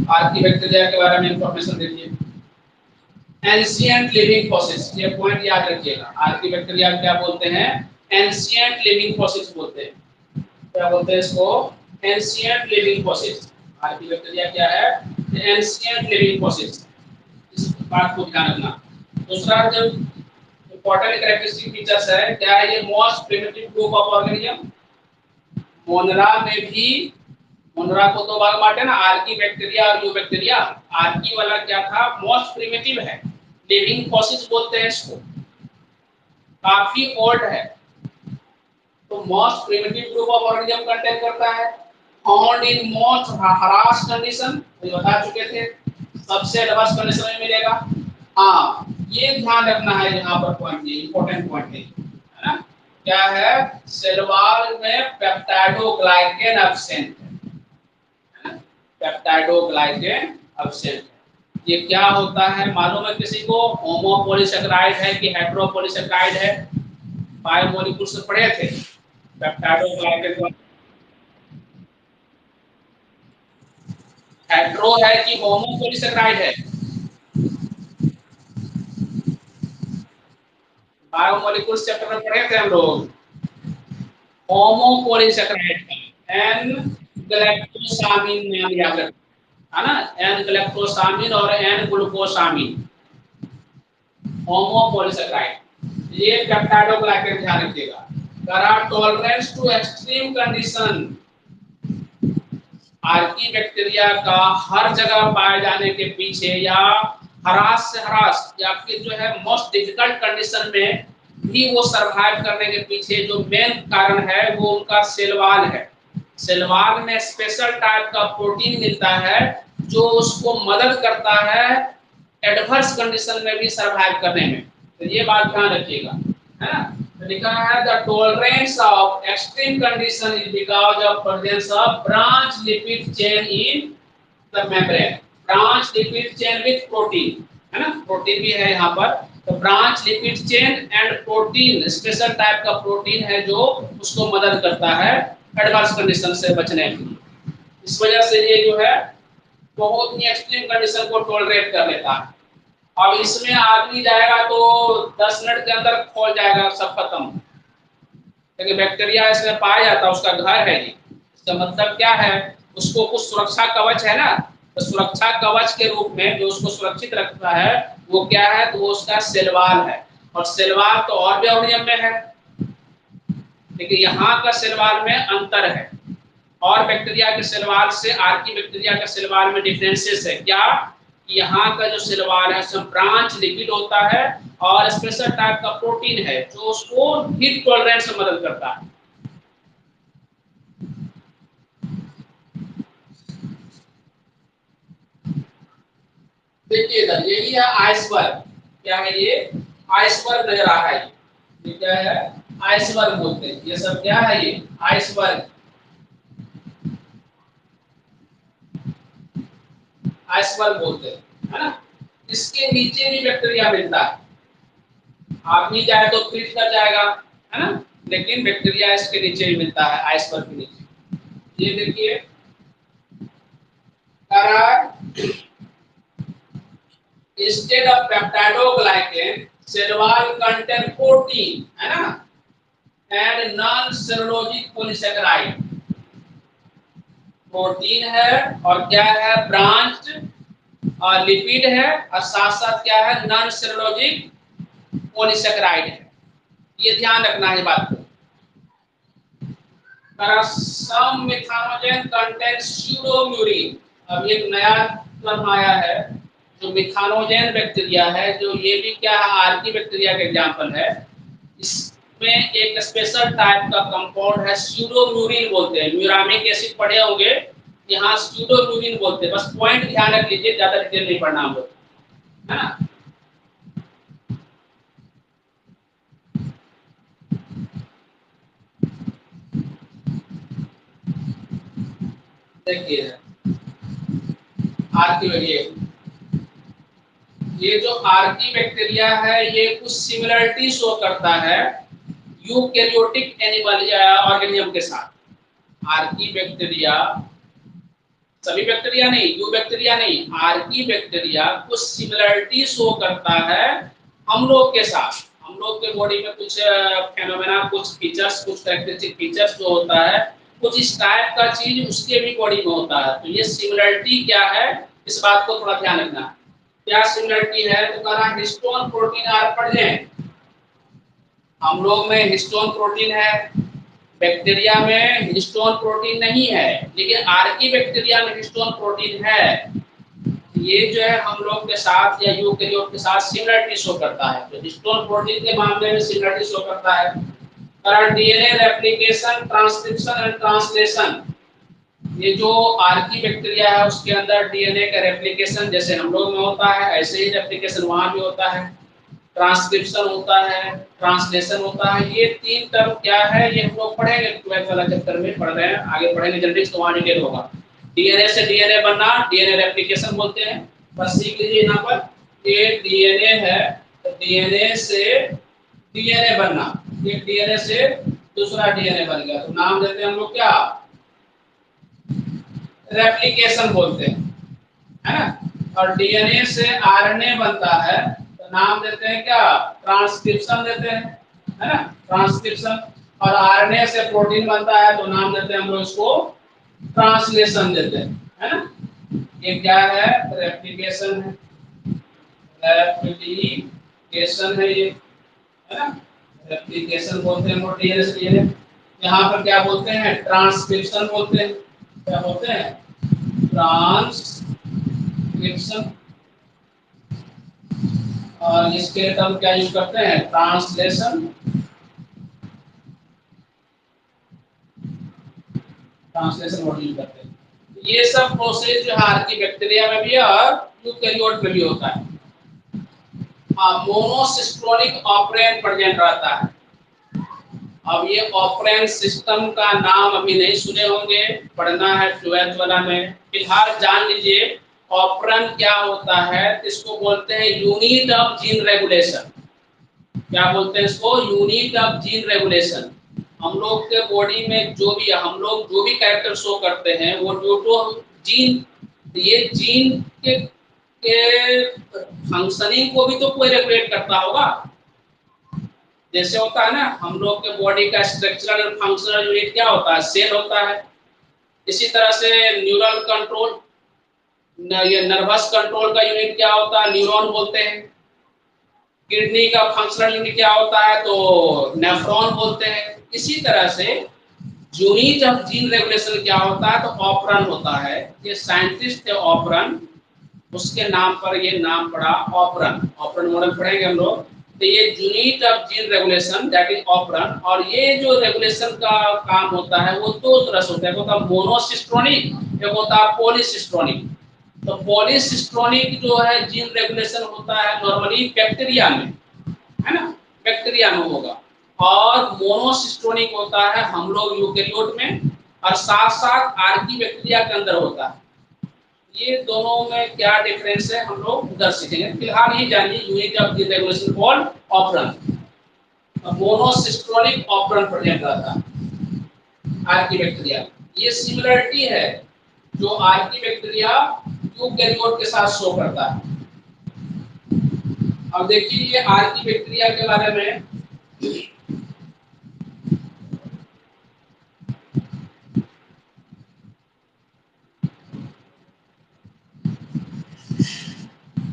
आर्की बैक्टीरिया के बारे में इंफॉर्मेशन देखिए। एंशिएंट लिविंग फॉसिल्स, ये पॉइंट याद रखिएगा। आर्की बैक्टीरिया क्या बोलते हैं, एंशिएंट लिविंग फॉसिल्स बोलते हैं। क्या बोलते हैं इसको, ancient living fossils. Archie bacteria क्या है, एंशिएंट लिविंग फॉसिल्स, इस बात को ध्यान रखना। दूसरा जो इंपॉर्टेंट कैरेक्टरिस्टिक फीचर्स है, क्या है, ये most primitive group of organism. मोनरा में भी, मोनरा को दो भाग बांटे ना, आर्की बैक्टीरिया और यू बैक्टीरिया। आर्की वाला क्या था, मोस्ट प्रिमिटिव है, लिविंग फॉसिल्स बोलते हैं इसको, काफी ओल्ड है। तो most primitive group of organism contain करता है, found in most harsh condition, तो बता चुके थे, सबसे एडवर्स कंडीशन में मिलेगा। हाँ, ये ध्यान रखना है यहाँ पर पॉइंट, ये इंपॉर्टेंट पॉइंट है ना। क्या है, सेल वॉल में पेप्टाइडोग्लाइकेन एब्सेंट है, पेप्टाइडोग्लाइकेन एब्सेंट। ये क्या होता है मालूम है किसी को, होमोपॉलीसेकेराइड है कि हेटेरोपॉलीसेकेराइड है, बायोमोलिक्यूल्स से पढ़े थे पेप्टाइडोग्लाइकेन। हेटेरो है कि होमोपॉलीसेकेराइड है, बायोमोलिक्यूल्स चैप्टर में पढ़े थे हम लोग। होमोपॉलीसेकेराइड एन गैलेक्टोसामिन नाम याद रखना, है ना, एन गैलेक्टोसामिन और एन ग्लूकोसामिन, होमोपॉलीसेकेराइड। ये पेप्टाइडोग्लाइकेन ध्यान रखिएगा। करा tolerance to extreme condition, archaebacteria का हर जगह पाए जाने के पीछे या हरास से हरास या फिर जो है मोस्ट डिफिकल्ट कंडीशन में भी वो सरवाइव करने के पीछे जो मेन कारण है वो उनका सेल वॉल है। सेल वॉल में स्पेशल टाइप का प्रोटीन मिलता है जो उसको मदद करता है एडवर्स कंडीशन में भी सरवाइव करने में। तो ये बात ध्यान रखिएगा, है ना। तो लिखा है the tolerance of extreme condition is because of presence of branch lipid chain in the membrane, branch lipid chain with protein, है ना, प्रोटीन भी है यहाँ पर। तो branch lipid chain and protein, special type का प्रोटीन है जो उसको मदद करता है एडवर्स कंडीशन से बचने में। इस वजह से ये जो है बहुत ही एक्सट्रीम कंडीशन को टॉलरेट कर लेता है। अब इसमें आदमी जाएगा तो 10 मिनट के अंदर खोल जाएगा, सब खत्म, क्योंकि बैक्टीरिया इसमें पाया जाता है, उसका घर है ये। इसका मतलब क्या है, उसको कुछ सुरक्षा कवच है ना, तो सुरक्षा कवच के रूप में जो उसको सुरक्षित रखता है वो क्या है, तो वो उसका सेल वॉल है। और सेल वॉल तो और भी ऑर्गेनिज्म में है, लेकिन यहाँ का सेल वॉल में अंतर है। और बैक्टीरिया के सेल वॉल से आर्की बैक्टीरिया के सेल वॉल में डिफरेंसेस है क्या? यहाँ का जो सेल वॉल है उसमें ब्रांच लिपिड होता है और स्पेशल टाइप का प्रोटीन है जो उसको हीट टॉलरेंस में मदद करता है। देखिए इधर यही है आइसबर्ग। क्या है ये? आइसबर्ग नजर आ रहा है। ये क्या है? आइसबर्ग बोलते हैं। ये सब क्या है? ये आइसबर्ग, आइसबर्ग बोलते हैं, है ना? इसके नीचे भी बैक्टीरिया मिलता है। आदमी चाहे तो फ्रीज कर जाएगा, है ना? लेकिन बैक्टीरिया इसके नीचे ही मिलता है, आइसबर्ग के नीचे। ये देखिए instead of peptidoglycan cell wall contain protein, है ना, and non cellulosic polysaccharide। Protein है और क्या है? ब्रांच और लिपिड है और साथ साथ क्या है? नॉन सेलुलोजिक पॉलीसैकेराइड है। ये ध्यान रखना है बात को। some methanogen contains pseudomurine। अब एक नया टर्म आया है जो मिथानोजेन बैक्टीरिया है, जो ये भी क्या है? आर्की बैक्टीरिया का एग्जांपल है। इसमें एक स्पेशल टाइप का कंपाउंड है, स्यूडोम्यूरिन बोलते हैं। म्यूरामिक एसिड पढ़े होंगे, यहाँ स्यूडोम्यूरिन बोलते हैं। बस पॉइंट ध्यान रख लीजिए, ज्यादा डिटेल नहीं पढ़ना हम लोग, है ना? देखिए आर्की ये जो आर्की बैक्टीरिया है ये कुछ सिमिलरिटी शो करता है यूकैरियोटिक एनिमल या ऑर्गेनिज्म के साथ। आर्की बैक्टीरिया, सभी बैक्टीरिया नहीं, यू बैक्टीरिया नहीं, आर्की बैक्टीरिया कुछ सिमिलरिटी शो करता है हम लोग के साथ। हम लोग के बॉडी में कुछ फेनोमेना, कुछ फीचर्स, कुछ कैरेक्टरिस्टिक फीचर्स जो होता है, कुछ इस टाइप का चीज उसके भी बॉडी में होता है। तो ये सिमिलरिटी क्या है, इस बात को थोड़ा ध्यान रखना है। क्या सिमिलरिटी है? तो कह रहा हिस्टोन प्रोटीन आर प्रेजेंट। हम लोग में हिस्टोन प्रोटीन है, बैक्टीरिया में हिस्टोन प्रोटीन नहीं है, लेकिन आर्की बैक्टीरिया में हिस्टोन प्रोटीन है। ये जो है हम लोग के साथ या यूकैरियोट के साथ सिमिलरिटी शो करता है। तो हिस्टोन प्रोटीन के मामले में सिमिलरिटी शो करता है। कारण DNA replication, transcription and translation, ये जो आर्की बैक्टीरिया है उसके अंदर डीएनए का रेप्लिकेशन जैसे हम लोग में होता है, ऐसे ही रेप्लिकेशन वहां भी होता है। ट्रांसक्रिप्शन होता है, ट्रांसलेशन होता है। ये तीन टर्म क्या है ये हम लोग पढ़ेंगे 12th वाला चैप्टर में पढ़ रहे हैं, आगे पढ़ेंगे जेनेटिक्स, तो वहां डिटेल होगा। डीएनए से डीएनए बनना, डीएनए रेप्लिकेशन बोलते हैं। बस सीख लीजिए यहाँ पर, ये डीएनए है तो डीएनए से डीएनए बनना, एक डीएनए से दूसरा डीएनए बन गया तो नाम देते हैं हम लोग क्या? रेप्लिकेशन बोलते हैं, है ना? और डीएनए से आरएनए बनता है तो नाम देते हैं क्या? ट्रांसक्रिप्शन देते हैं, है ना? ट्रांसक्रिप्शन। और आरएनए से प्रोटीन बनता है तो नाम देते हैं हम लोग इसको ट्रांसलेशन देते हैं, है ना? ये क्या है? रेप्लिकेशन है, रेप्लिकेशन है ये, है ना? रेप्लिकेशन बोलते हैं वो डीएनए से डीएनए। यहाँ पर क्या बोलते हैं? ट्रांसक्रिप्शन बोलते हैं। क्या बोलते हैं? ट्रांसक्रिप्शन। और इसके लिए हम क्या यूज करते हैं? ट्रांसलेशन, ट्रांसलेशन वर्ड यूज करते हैं। ये सब प्रोसेस जो है आर्की बैक्टीरिया में भी है और यूकैरियोट में भी होता है। मोनोसिस्टोनिक ऑपरेंट प्रेजेंट रहता है। अब ये ऑपरेंट सिस्टम का नाम अभी नहीं सुने होंगे, पढ़ना है 12th वाला में। फिलहाल जान लीजिए ऑपरेंट क्या होता है। इसको बोलते हैं यूनिट ऑफ जीन रेगुलेशन। क्या बोलते हैं इसको? Unit of gene regulation. हम लोग के बॉडी में जो भी हम लोग जो भी कैरेक्टर शो करते हैं वो ड्यू टू जीन, ये जीन के फंक्शनिंग को भी तो कोई रेगुलेट करता होगा। जैसे होता है ना हम लोग के बॉडी का स्ट्रक्चरल एंड फंक्शनल यूनिट क्या होता है? सेल होता है। इसी तरह से न्यूरल कंट्रोल, ये नर्वस कंट्रोल का यूनिट क्या होता है? न्यूरॉन बोलते हैं। किडनी का फंक्शनल यूनिट क्या होता है? तो नेफ्रॉन बोलते हैं। इसी तरह से यूनिट ऑफ जीन रेगुलेशन क्या होता है, तो ऑपरन होता है। ये साइंटिस्ट थे ऑपरन, उसके नाम पर ये नाम पड़ा ऑपरन। ऑपरन मॉडल पढ़ेंगे हम लोग। तो ये unit of gene regulation that is operant. और ये जो रेगुलेशन का काम होता है वो दो तरह से होता है, एक होता है मोनोसिस्ट्रोनिक, एक होता है पॉलीसिस्ट्रोनिक। तो पॉलीसिस्ट्रोनिक जो है जीन रेगुलेशन होता है नॉर्मली बैक्टीरिया में, है ना, बैक्टीरिया में होगा। और मोनोसिस्टोनिक होता है हम लोग यूकेरियोट में, और साथ साथ आर्की बैक्टीरिया के अंदर होता है। ये दोनों में क्या डिफरेंस है हम लोग उधर सीखेंगे। फिलहाल ये जानिए unit of the regulation called operant. Monocistronic operant present रहता है आर्की बैक्टीरिया। ये सिमिलरिटी है जो आर्की बैक्टीरिया यूकेरियोट के साथ शो करता है। अब देखिए ये आर्की बैक्टीरिया के बारे में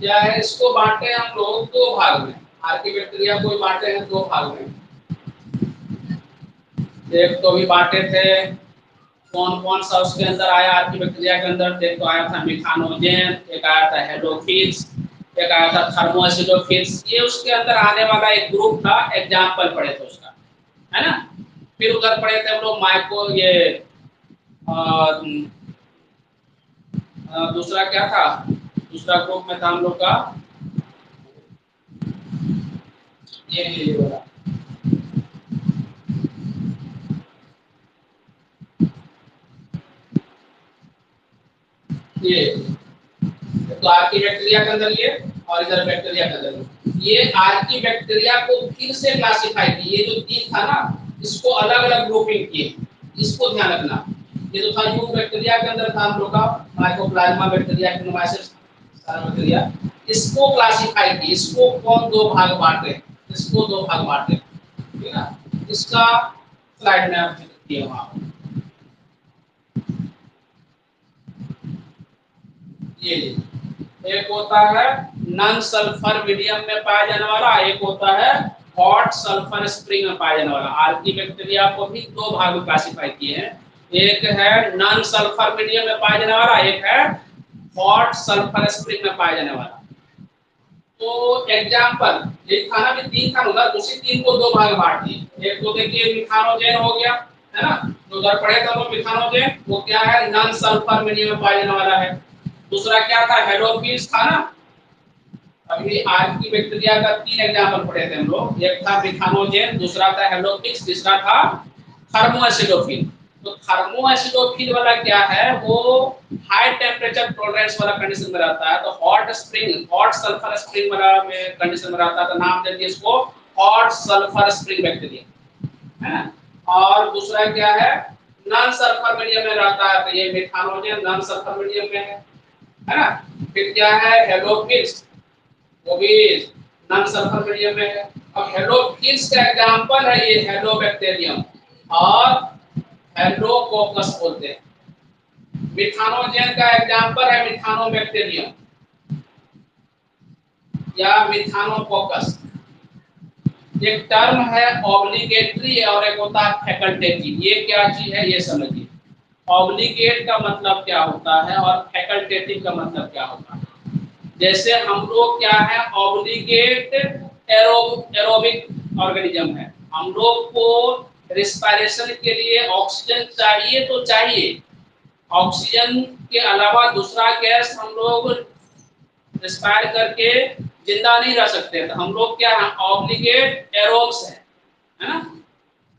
क्या है, इसको बांटे हम लोग दो भाग में। आर्की बैक्टीरिया को बांटे हैं दो भाग में। एक तो भी बांटे थे, कौन कौन सा उसके अंदर आया आर्की बैक्टीरिया के अंदर। एक तो आया था मिथानोजेन, एक आया था हेलोफिल्स, एक आया था थर्मोएसिडोफिल्स। ये उसके अंदर आने वाला एक ग्रुप था, एग्जाम्पल पढ़े थे उसका, है ना। फिर उधर पढ़े थे हम लोग माइक्रो ये दूसरा क्या था, दूसरा ग्रुप में था हम लोग का ये वाला, ये तो आर्की बैक्टीरिया के अंदर ये, और इधर बैक्टीरिया के अंदर ये। आर्की बैक्टीरिया को फिर से क्लासिफाई की, ये जो तीन था ना इसको अलग अलग ग्रुपिंग किए, इसको ध्यान रखना। ये जो था यूक बैक्टीरिया के अंदर था हम लोग का माइकोप्लाज्मा बैक्टीरिया, एक्टिनोमाइसिस बैक्टीरिया, इसको क्लासिफाई की। इसको कौन दो भाग बांटे, इसको दो भाग बांटे, ठीक है ना। इसका स्लाइड में आप देखिए वहां ये एक होता है नॉन सल्फर मीडियम में पाया जाने वाला, एक होता है हॉट सल्फर स्प्रिंग में पाया जाने वाला। आर्की बैक्टीरिया को भी दो भाग में क्लासिफाई किए हैं, एक है नॉन सल्फर मीडियम में पाया जाने वाला, एक है हॉट सल्फर स्प्रिंग में पाया जाने वाला। तो एग्जांपल ये खाना भी तीन था उधर, उसी तीन को दो भाग बांट दिए। एक तो देखिए मिथानोजेन हो गया, है ना, तो उधर पढ़े थे वो मिथानोजेन, वो क्या है नॉन सल्फर मीडियम में पाया जाने वाला है। दूसरा क्या था, हेलोफिल्स था ना। अभी आर्की बैक्टीरिया का तीन एग्जांपल पढ़े थे हम लोग, एक था मिथानोजेन, दूसरा था हेलोफिल्स, तीसरा था थर्मोएसिडोफिल। तो थर्मोएसिडोफिल वाला क्या है, वो हाई टेम्परेचर टॉलरेंस वाला कंडीशन में रहता है। तो hot spring, hot sulphur spring वाला में कंडीशन में रहता है, तो नाम दे दिए इसको हॉट सल्फर स्प्रिंग बैक्टीरिया, है ना। और दूसरा क्या है, नॉन सल्फर मीडियम में रहता है, तो ये मिथानोजेन नॉन सल्फर मीडियम में है ना। फिर क्या है हेलोफिल्स, वो भी नॉन सल्फर मीडियम में है। अब हेलोफिल्स का एग्जांपल है ये हेलोबैक्टीरियम और हेलोकोकस बोलते हैं। मिथानोजेन का एग्जांपल है मिथानोबैक्टीरियम या मिथानोकोकस। एक टर्म है ऑब्लिगेटरी और एक होता है फैकल्टेटिव। ये क्या चीज है ये समझिए। ऑब्लिगेट का मतलब क्या होता है और फैकल्टेटिव का मतलब क्या होता है। जैसे हम लोग क्या है, ऑब्लिगेट एरोबिक ऑर्गेनिज्म है, हम लोग को रिस्पायरेशन के लिए ऑक्सीजन चाहिए तो चाहिए, ऑक्सीजन के अलावा दूसरा गैस हम लोग रिस्पायर करके जिंदा नहीं रह सकते। तो हम लोग क्या है, ऑब्लिगेट एरोब्स है ना।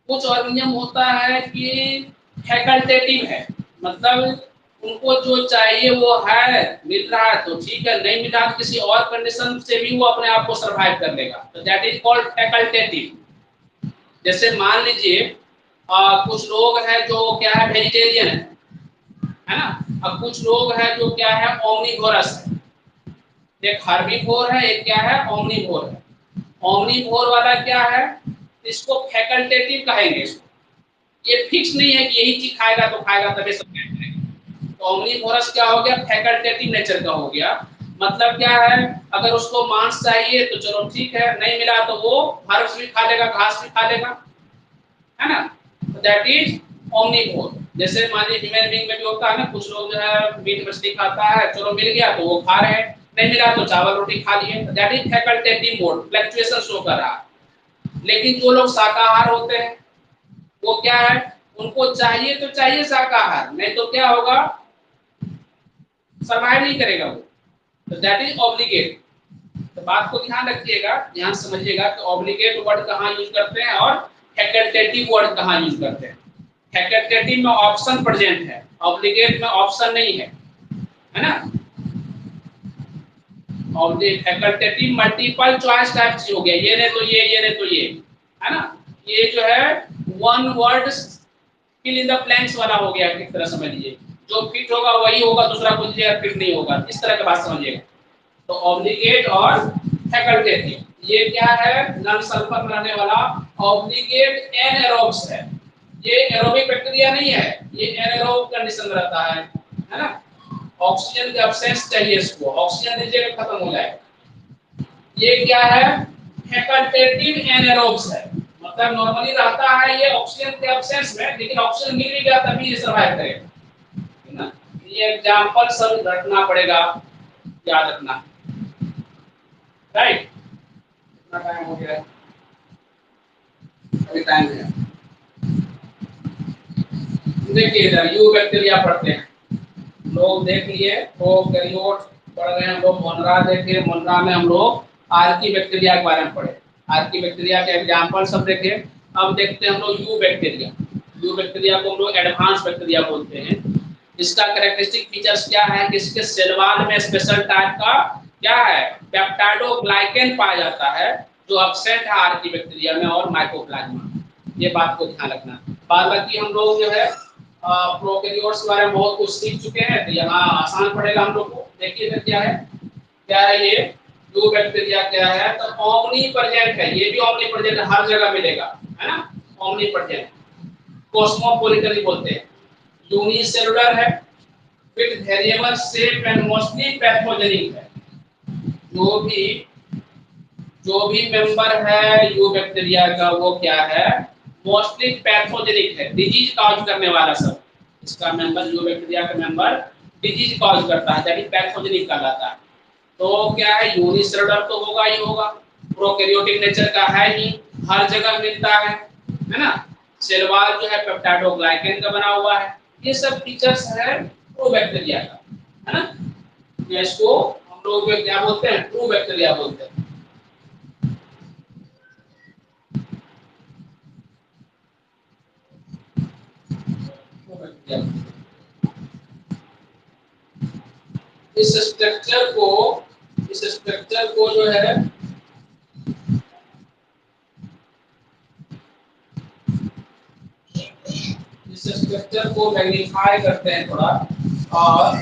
कुछ ऑर्गेनिज्म होता है कि फैकल्टेटिव है, मतलब उनको जो चाहिए वो है, मिल रहा है तो ठीक है, नहीं मिला तो किसी और कंडीशन से भी वो अपने आप को सरवाइव कर लेगा, तो दैट इज कॉल्ड फैकल्टेटिव। जैसे मान लीजिए कुछ लोग हैं जो क्या है वेजिटेरियन है ना। अब कुछ लोग हैं जो क्या है ओमनिवोरस है, एक हर्बीवोर है, एक क्या है ओमनिवोर है। ओमनिवोर वाला क्या है, इसको फैकल्टेटिव कहेंगे। ये फिक्स नहीं है कि यही चीज खाएगा तो खाएगा तभी सब करेगा। तो ओमनिवोरस क्या हो गया, फैकल्टेटिव नेचर का हो गया। मतलब क्या है, अगर उसको मांस चाहिए तो चलो ठीक है, नहीं मिला तो वो हर्ब्स भी खा लेगा, घास भी खा लेगा, है ना। That is omnivore. जैसे मान लीजिए ह्यूमन बीइंग में भी होता है ना, कुछ लोग जो है मीट मछली खाता है, चलो मिल गया तो वो खा रहे हैं, नहीं मिला तो चावल रोटी खा लिए, that is facultative mode, fluctuation show कर रहा है। लेकिन जो लोग शाकाहार होते हैं वो क्या है, उनको चाहिए तो चाहिए शाकाहार, नहीं तो क्या होगा, सर्वाइव नहीं करेगा वो, तो दैट इज ऑब्लिगेट। तो बात को ध्यान रखिएगा, ध्यान समझिएगा कि ऑब्लिगेट वर्ड कहाँ यूज करते हैं और फैकल्टेटिव वर्ड कहाँ यूज करते हैं। फैकल्टेटिव में ऑप्शन प्रेजेंट है, ऑब्लिगेट में ऑप्शन नहीं है ना। फैकल्टेटिव मल्टीपल चॉइस टाइप से हो गया, ये नहीं तो ये नहीं तो ये, है ना। ये जो है one word fill in the blanks वाला हो गया, एक तरह समझ लीजिए, जो फिट होगा वही होगा, दूसरा कुछ फिट नहीं होगा, इस तरह की बात समझिएगा। तो ऑब्लिगेट और फैकल्टेटिव, ये क्या है, नॉन सल्फर में रहने वाला ऑब्लिगेट एनएरोब्स है। ये एरोबिक बैक्टीरिया नहीं है, ये एनारोब कंडीशन में रहता है ना। ऑक्सीजन की एब्सेंस चाहिए इसको, ऑक्सीजन दीजिएगा खत्म हो जाएगा। ये क्या है, फैकल्टेटिव एनारोब्स है, मतलब नॉर्मली रहता है ये ऑक्सीजन के एब्सेंस में, लेकिन ऑक्सीजन मिल भी गया तभी ये सर्वाइव करेगा, है ना। ये एग्जांपल सब रखना पड़ेगा, याद रखना, राइट। कितना टाइम हो गया, अभी टाइम है। देखिए इधर यू बैक्टीरिया पढ़ते हैं लोग, देख लिए प्रोकैरियोट पढ़ रहे हैं हम लोग, मोनरा देखे, मोनरा में हम लोग आर्की बैक्टीरिया के बारे में पढ़े, आर्की बैक्टीरिया के एग्जांपल सब देखे। अब देखते हैं हम लोग यू बैक्टीरिया। यू बैक्टीरिया को हम लोग एडवांस बैक्टीरिया बोलते हैं। इसका कैरेक्टरिस्टिक फीचर्स क्या है कि इसके सेल वॉल में स्पेशल टाइप का क्या है, पेप्टाइडोग्लाइकेन पाया जाता है, जो एब्सेंट है आर्की बैक्टीरिया में और माइकोप्लाज्मा, ये बात को ध्यान रखना। बाद बाकी हम लोग जो है प्रोकैरियोट्स के बारे में बहुत कुछ सीख चुके हैं, तो यहाँ आसान पड़ेगा हम लोग को। देखिए इधर क्या है, क्या है ये यू बैक्टीरिया क्या है, तो ओमनी प्रेजेंट है, ये भी ओमनी प्रेजेंट हर जगह मिलेगा, है ना, ओमनी प्रेजेंट, कॉस्मोपॉलिटन बोलते हैं, यूनिसेलुलर है, with variable shape and mostly pathogenic है। जो भी जो भी मेंबर है यू बैक्टीरिया का वो क्या है, मोस्टली पैथोजेनिक है, डिजीज कॉज करने वाला सब, इसका मेंबर यू बैक्टीरिया का मेंबर डिजीज कॉज करता है, यानी पैथोजेनिक कहलाता है। तो क्या है, यूनिसेलुलर तो होगा ही होगा, प्रोकैरियोटिक नेचर का है ही, हर जगह मिलता है ना। सेल वॉल जो है पेप्टाइडोग्लाइकेन का बना हुआ है, ये सब फीचर्स है प्रो बैक्टीरिया का, है ना। इसको हम लोग क्या बोलते हैं, ट्रू बैक्टीरिया बोलते हैं। इस स्ट्रक्चर को जो है इस स्ट्रक्चर को मैग्नीफाई करते हैं थोड़ा, और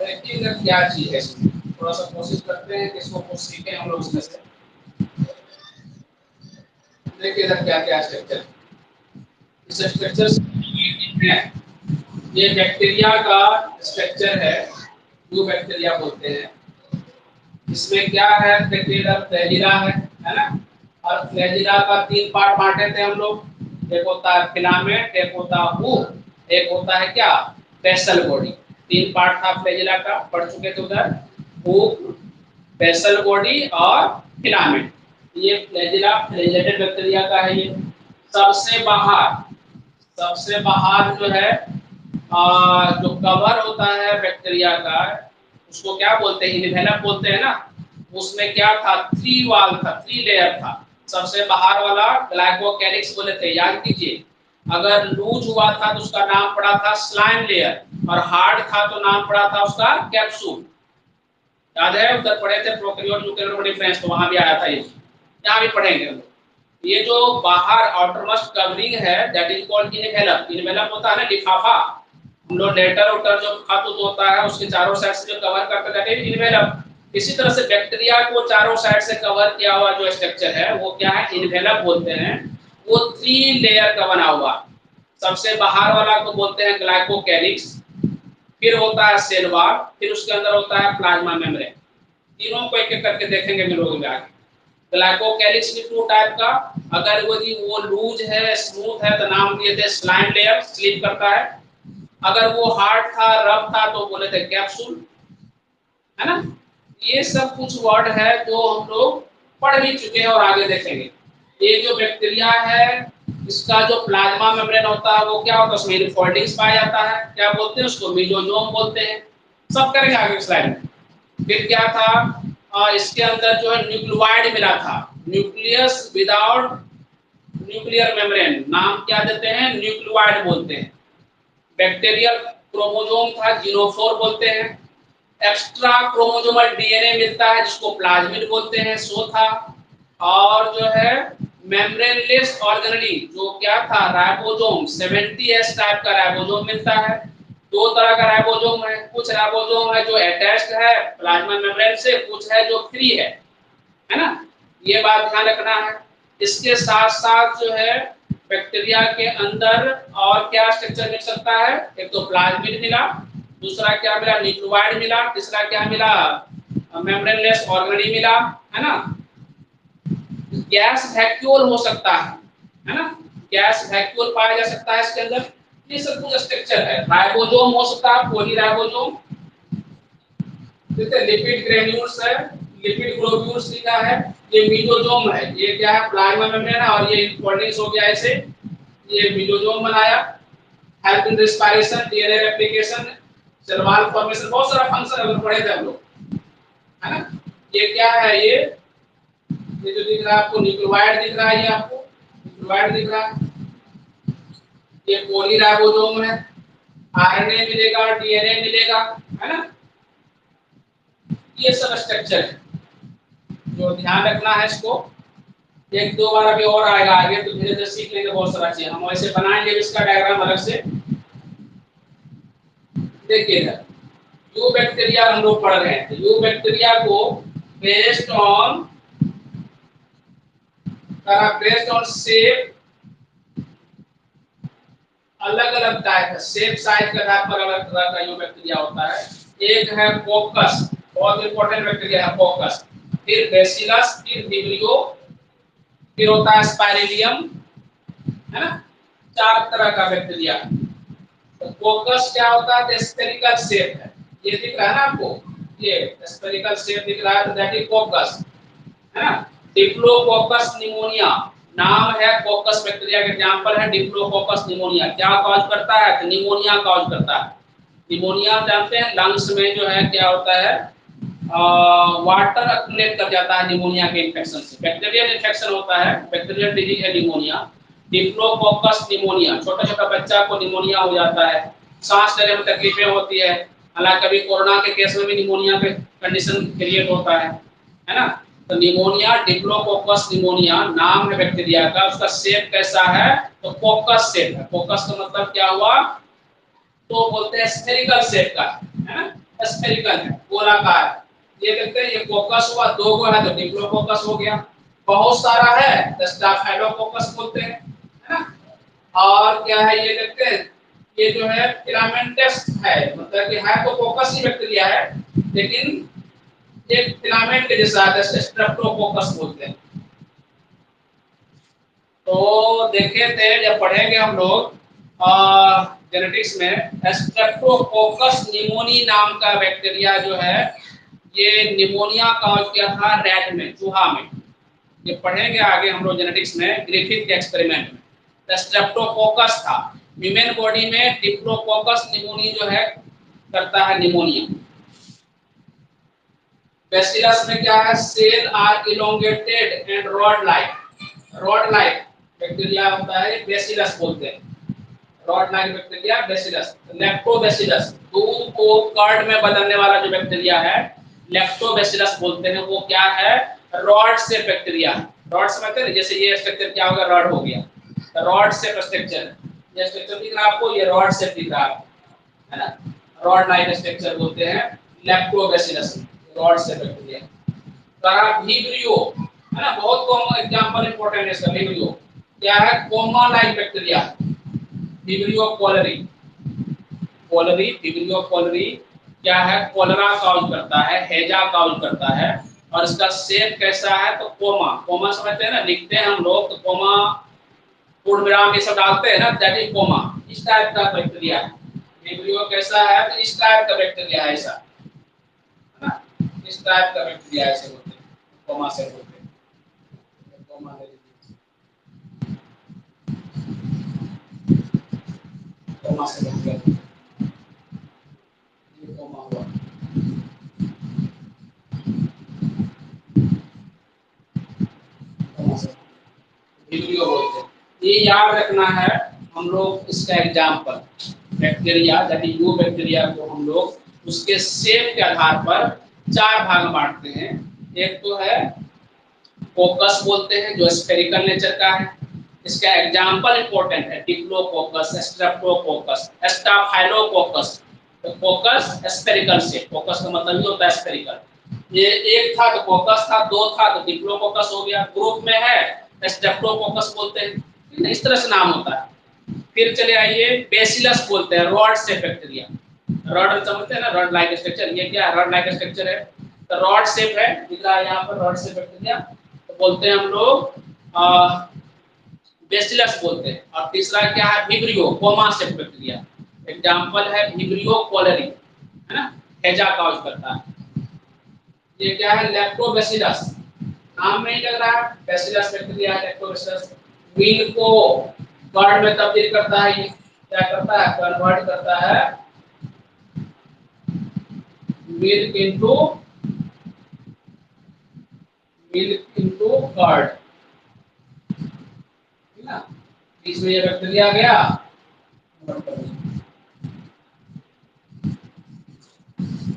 देखिए क्या चीज है, थोड़ा सा कोशिश करते हैं कि इसको कुछ सीखें हम लोग इसमें से। देखिए इधर क्या क्या स्ट्रक्चर, इस स्ट्रक्चर में ये बैक्टीरिया का स्ट्रक्चर है, जो बैक्टीरिया बोलते हैं। इसमें क्या है, देखिए इधर फ्लैजिला है ना, और फ्लैजिला का तीन पार्ट बांटे थे हम लोग, एक होता है फिलामेंट, एक होता है हुक, एक होता है क्या, बेसल बॉडी। तीन पार्ट था फ्लैजिला का, पढ़ चुके थे उधर, हुक, बेसल बॉडी और फिलामेंट। ये फ्लैजिला फ्लैजेलेटेड बैक्टीरिया का है। ये सबसे बाहर जो है जो कवर होता है बैक्टीरिया का, उसको क्या बोलते हैं, इनवेलप बोलते हैं ना। उसमें क्या था, थ्री वाल था, थ्री लेयर था। सबसे बाहर वाला ग्लाइकोकैलिक्स बोले थे, याद कीजिए। अगर लूज हुआ था तो उसका नाम पड़ा था स्लाइम लेयर, और हार्ड था तो नाम पड़ा था उसका कैप्सूल। याद है, उधर पढ़े थे प्रोकैरियोट यूकैरियोट में डिफरेंस, तो वहां भी आया था ये, यहाँ भी पढ़ेंगे हम लोग। ये जो बाहर आउटरमोस्ट कवरिंग है that is called envelope. Envelope होता है ना लिफाफा, हम लोग लेटर उटर जो खत होता है उसके चारों साइड से जो कवर करता है इनवेलप। इसी तरह से बैक्टीरिया को चारों साइड से कवर किया हुआ जो स्ट्रक्चर है वो क्या है, इनवेलप बोलते हैं। वो थ्री लेयर का बना हुआ, सबसे बाहर वाला को बोलते हैं ग्लाइकोकैलिक्स, फिर होता है सेल वॉल, फिर उसके अंदर होता है प्लाज्मा मेम्ब्रेन। तीनों को एक एक करके देखेंगे मिलोगे आगे। ग्लाइकोकैलिक्स भी 2 टाइप का, अगर वो लूज है, स्मूथ है तो नाम दिए थे स्लाइम लेयर, स्लीप करता है। अगर वो हार्ड था, रफ था तो बोले थे कैप्सूल, है ना। ये सब कुछ वर्ड है जो हम लोग पढ़ भी चुके हैं और आगे देखेंगे। ये जो बैक्टीरिया है, इसका जो प्लाज्मा मेम्ब्रेन होता है वो क्या होता है, उसमें इनफोल्डिंग्स पाया जाता है, क्या बोलते हैं उसको, मेसोजोम बोलते हैं। सब करेंगे आगे स्लाइड में। फिर क्या था, इसके अंदर जो है न्यूक्लियोइड मिला था, न्यूक्लियस विदाउट न्यूक्लियर मेम्ब्रेन, नाम क्या देते हैं, न्यूक्लियोइड बोलते हैं। बैक्टीरियल क्रोमोसोम था, जीनोफोर बोलते हैं। एक्स्ट्रा क्रोमोसोमल डीएनए मिलता है जिसको प्लाज्मिड बोलते हैं, सो था। और जो है मेम्ब्रेनलेस ऑर्गेनेली, जो क्या था, राइबोसोम, 70S टाइप का राइबोसोम मिलता है। 2 तरह का राइबोसोम है, कुछ राइबोसोम है जो अटैच्ड है प्लाज्मा मेम्ब्रेन से, कुछ है जो फ्री है ना। ये बात ध्यान रखना है। इसके साथ साथ जो है बैक्टीरिया के अंदर और क्या स्ट्रक्चर मिल सकता है, एक तो प्लाज्मिड मिला, दूसरा क्या मिला, न्यूक्लियोइड मिला, तीसरा क्या मिला, मेम्ब्रेनलेस ऑर्गेनेली मिला, है ना। गैस वैक्यूल हो सकता है ना, गैस वैक्यूल पाया जा सकता है इसके अंदर। ये सब कुछ स्ट्रक्चर है। राइबोसोम हो सकता है, पॉलीराइबोसोम, जैसे लिपिड ग्रेन्यूल्स है, लिपिड ग्लोब्यूल्स लिखा है, ये मेसोजोम है, ये क्या है, प्लाज्मा मेम्ब्रेन है, और ये इनफोल्डिंग्स हो गया ऐसे, ये मेसोजोम बनाया। Help in respiration, DNA replication, cell wall formation, बहुत सारा फंक्शन अगर पढ़े थे हम लोग, है ना। ये क्या है, ये जो दिख रहा है आपको न्यूक्लियोइड दिख रहा है, ये आपको न्यूक्लियोइड दिख रहा है, ये पॉलीराइबोसोम है, आरएनए मिलेगा, डीएनए मिलेगा, है ना। ये सब स्ट्रक्चर है जो ध्यान रखना है इसको। एक दो बार अभी और आएगा आगे तो धीरे धीरे सीख लेंगे बहुत सारा चीज, हम वैसे बनाएंगे इसका डायग्राम अलग से। देखिएगा, यू बैक्टीरिया हम लोग पढ़ रहे हैं, तो यू बैक्टीरिया को बेस्ड ऑन शेप, अलग अलग टाइप है, शेप साइज के आधार पर अलग तरह का यू बैक्टीरिया होता है। एक है कोकस, बहुत इंपॉर्टेंट बैक्टीरिया है कोकस, फिर बेसिलस, फिर विब्रियो, फिर होता है स्पाइरेलियम, है ना। 4 तरह का बैक्टीरिया। तो कोकस क्या होता है, स्फेरिकल शेप है, ये दिख रहा है ना आपको, ये स्फेरिकल शेप दिख रहा है, तो दैट इज कोकस, है ना। डिप्लोकोकस निमोनिया नाम है, कोकस बैक्टीरिया के एग्जांपल है डिप्लोकोकस निमोनिया। क्या कॉज करता है, तो निमोनिया कॉज करता है। निमोनिया जानते हैं, लंग्स में जो है क्या होता है, वाटर अक्यूमुलेट कर जाता है निमोनिया के इन्फेक्शन से, बैक्टीरियल इन्फेक्शन होता है, बैक्टीरियल डिजीज है निमोनिया। डिप्लोकोकस निमोनिया, छोटा छोटा बच्चा को निमोनिया हो जाता है, सांस लेने में तकलीफें होती है, हालांकि कभी कोरोना के केस में भी निमोनिया के कंडीशन क्रिएट होता है ना। तो निमोनिया, डिप्लोकोकस निमोनिया नाम है बैक्टीरिया का, उसका शेप कैसा है, तो कोकस शेप है। कोकस का मतलब क्या हुआ, तो बोलते हैं स्फेरिकल शेप का, है ना, स्फेरिकल है, गोलाकार। ये देखते हैं, ये कोकस हुआ, 2 गो है तो डिप्लोकोकस हो गया, बहुत सारा है तो स्टाफाइलोकोकस बोलते हैं, है ना। और क्या है ये देखते हैं, ये जो है फिलामेंटस है, मतलब कि है तो कोकस ही बैक्टीरिया है, लेकिन एक फिलामेंट के जैसा है, स्ट्रेप्टोकोकस बोलते हैं। तो देखे थे जब पढ़ेंगे हम लोग जेनेटिक्स में, स्ट्रेप्टोकोकस निमोनी नाम का बैक्टीरिया जो है, ये निमोनिया कॉज किया था रैट में, चूहा में। ये पढ़ेंगे आगे हम लोग जेनेटिक्स में, ग्रिफिथ के एक्सपेरिमेंट में। स्ट्रेप्टोकोकस था, ह्यूमन बॉडी में डिप्लोकोकस निमोनी जो है करता है निमोनिया। बेसिलस में क्या है, cell are elongated and rod like bacteria होता है, बेसिलस बोलते हैं, rod like bacteria bacillus. Lactobacillus, दूध को कर्ड में बदलने वाला जो बैक्टीरिया है, लैक्टोबैसिलस बोलते हैं। वो क्या है, रॉड से बैक्टीरिया है। रॉड समझते हैं, जैसे ये स्ट्रक्चर क्या होगा, रॉड हो गया, रॉड से स्ट्रक्चर, ये स्ट्रक्चर दिख रहा है आपको, ये रॉड से दिख रहा है ना, रॉड लाइक स्ट्रक्चर बोलते हैं लैक्टोबैसिलस, रॉड से बैक्टीरिया। विब्रियो, है ना, बहुत कॉमन एग्जांपल इंपॉर्टेंट है इसका। विब्रियो क्या है, comma like bacteria, vibrio cholerae, vibrio cholerae क्या है, कोलरा कॉज करता है, हैजा कॉज करता है, और इसका शेप कैसा है, तो कोमा, कोमा समझते हैं ना, लिखते हैं हम लोग तो कोमा पूर्ण विराम ये सब डालते हैं ना, दैट इज कोमा। इस टाइप का बैक्टीरिया है। विब्रियो कैसा है, तो इस टाइप का बैक्टीरिया है, ऐसा है ना, इस टाइप का बैक्टीरिया ऐसे होते हैं, कोमा से होते हैं। कोमा ले लीजिए, कोमा से बैक्टीरिया, ये कोमा हुआ। विब्रियो बोलते हैं। ये याद रखना है हम लोग, इसका एग्जाम्पल बैक्टीरिया यानी यू बैक्टीरिया को हम लोग उसके शेप के आधार पर 4 भाग में बांटते हैं। एक तो है कोकस बोलते हैं जो स्फेरिकल नेचर का है। इसका एग्जाम्पल इंपॉर्टेंट है, डिप्लोकोकस, स्ट्रेप्टोकोकस, स्टाफाइलोकोकस। तो कोकस स्फेरिकल शेप, कोकस का मतलब ही होता है स्फेरिकल। ये एक था तो कोकस था, 2 था तो डिप्लोकोकस हो गया, ग्रुप में है स्ट्रेप्टोकोकस बोलते हैं, इस तरह से नाम होता है। फिर चले आइए बेसिलस बोलते हैं, रॉड शेप बैक्टीरिया। रॉड समझते हैं ना, रॉड लाइक स्ट्रक्चर, ये क्या रॉड लाइक स्ट्रक्चर है, तो रॉड शेप है, दिख रहा है यहाँ पर रॉड शेप बैक्टीरिया, तो बोलते हैं हम लोग बेसिलस बोलते हैं। और तीसरा क्या है, vibrio, coma shape bacteria. Example है विब्रियो कोलेरी, है ना, हैजा का यूज करता है। ये क्या है, लैक्टोबैसिलस, नाम में ही लग रहा है बैसिलस बैक्टीरिया है, लैक्टोबैसिलस। मिल्क को कर्ड में तब्दील करता है, ये क्या करता है, कन्वर्ट करता है मिल्क इनटू कर्ड, ठीक ना। इसमें ये बैक्टीरिया आ गया,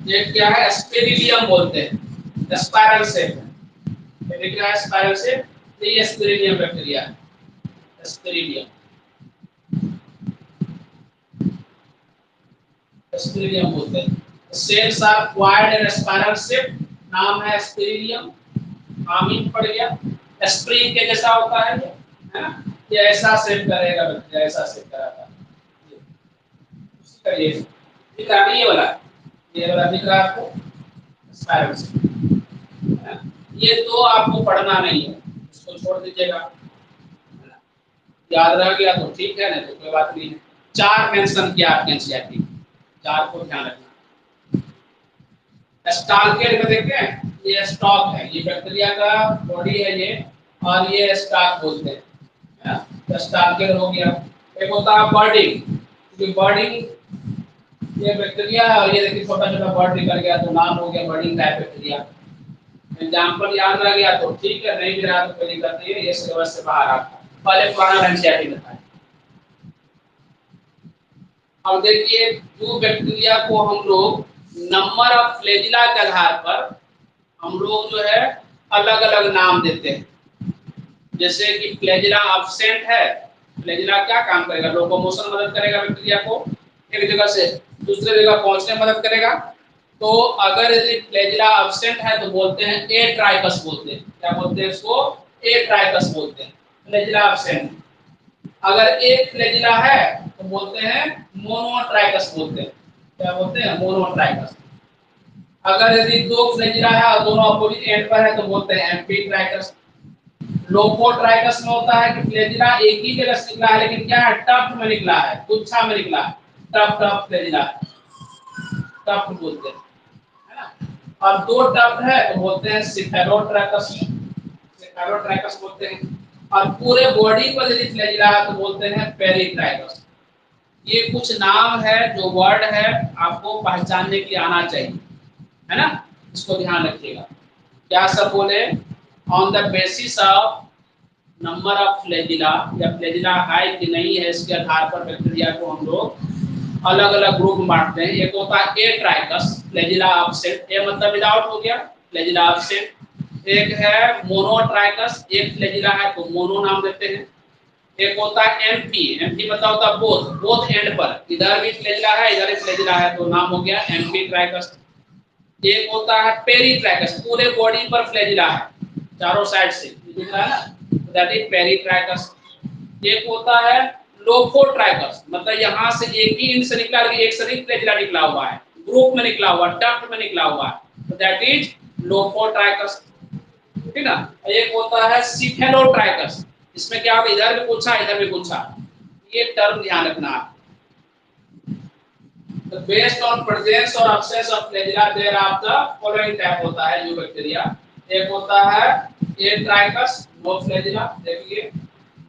ये क्या है, स्पेरिलियम बोलते हैं, स्पाइरल शेप है, ये क्या है स्पाइरल शेप, ये स्पेरिलियम बैक्टीरिया है, स्पेरिलियम, स्पेरिलियम बोलते हैं। Cells are coiled in spiral shape, नाम है स्पेरिलियम, आमीन पड़ गया। स्प्रिंग के जैसा होता है ये, है ना, ये ऐसा शेप करेगा बैक्टीरिया, ऐसा शेप कराता है, ये दिख रहा है, ये वाला दिख रहा है आपको, स्पाइरल शेप, है ना। ये तो आपको पढ़ना नहीं है, इसको छोड़ दीजिएगा, है ना। याद रह गया तो ठीक है, नहीं तो कोई बात नहीं है। 4 मेंशन किया आपके एनसीईआरटी, 4 को ध्यान रखना। स्टार्केट में देखते हैं, ये स्टॉक है, ये बैक्टीरिया का बॉडी है ये, और ये स्टॉक बोलते हैं, है ना, तो स्टार्केट हो गया। एक होता है बर्डिंग, ये बर्डिंग, ये बैक्टीरिया है, और ये देखिए छोटा छोटा बर्ड निकल गया तो नाम हो गया बर्डिंग टाइप बैक्टीरिया। एग्जांपल याद रह गया तो ठीक है, नहीं भी रहा तो कोई दिक्कत नहीं है, ये सिलेबस से बाहर आता है, पहले पुराना एनसीईआरटी में था। अब देखिए जो बैक्टीरिया को हम लोग नंबर ऑफ फ्लैजिला के आधार पर हम लोग जो है अलग अलग नाम देते हैं। जैसे कि फ्लैजिला एब्सेंट है, फ्लैजिला क्या काम करेगा, लोकोमोशन मदद करेगा बैक्टीरिया को, एक जगह से दूसरे जगह पहुंचने में मदद करेगा। तो अगर यदि फ्लैजिला एब्सेंट है तो बोलते हैं ए ट्राइकस बोलते हैं, क्या बोलते हैं इसको, ए ट्राइकस बोलते हैं, फ्लैजिला एब्सेंट। अगर एक फ्लैजिला है तो बोलते हैं मोनोट्राइकस बोलते हैं, क्या बोलते हैं, मोनोट्राइकस। अगर यदि 2 फ्लैजिला है और दोनों अपोजिट एंड पर है तो बोलते हैं एम्फीट्राइकस। लोकोट्राइकस में होता है कि फ्लैजिला एक ही जगह से निकला है, लेकिन क्या है, टफ्ट में निकला है, गुच्छा में निकला है, टफ्ट ऑफ फ्लैजिला, टफ्ट बोलते हैं, है ना। और 2 टफ्ट है तो बोलते हैं सिफेलोट्राइकस, सिफेलोट्राइकस बोलते हैं। और पूरे बॉडी पर यदि फ्लैजिला है तो बोलते हैं पेरिट्राइकस। ये कुछ नाम है जो वर्ड है आपको पहचानने के लिए आना चाहिए, है ना, इसको ध्यान रखिएगा। क्या सब बोले, on the basis of number of flagella, या फ्लैजिला है कि नहीं है इसके आधार पर बैक्टीरिया को हम लोग अलग अलग ग्रुप में बांटते हैं। एक होता है ए ट्राइकस, फ्लैजिला एब्सेंट, ए मतलब विदाउट हो गया, फ्लैजिला एब्सेंट। एक है मोनोट्राइकस, एक फ्लैजिला है तो मोनो नाम देते हैं। एक होता है एम्फी, एम्फी मतलब होता है बोथ, बोथ एंड पर, इधर भी फ्लैजिला है इधर भी फ्लैजिला है तो नाम हो गया एम्फीट्राइकस। एक होता है पेरिट्राइकस, पूरे बॉडी पर फ्लैजिला है, चारों साइड से दिख रहा है ना, दैट इज पेरिट्राइकस। एक होता है लोफोट्राइकस, मतलब यहाँ से एक ही इंच से निकला लेकिन एक से नहीं फ्लैजिला निकला हुआ है, ग्रुप में निकला हुआ, डक्ट में निकला हुआ है, तो दैट इज लोफोट्राइकस। ठीक ना। एक होता है सिफेलोट्राइकस, इसमें क्या होता है, इधर भी पूछा इधर भी पूछा, ये टर्म ध्यान रखना। तो बेस्ड ऑन प्रेजेंस और absence of flagella there are the following type होता है जो बैक्टीरिया। एक होता है ए ट्राइकस नो फ्लैजिला, देखिए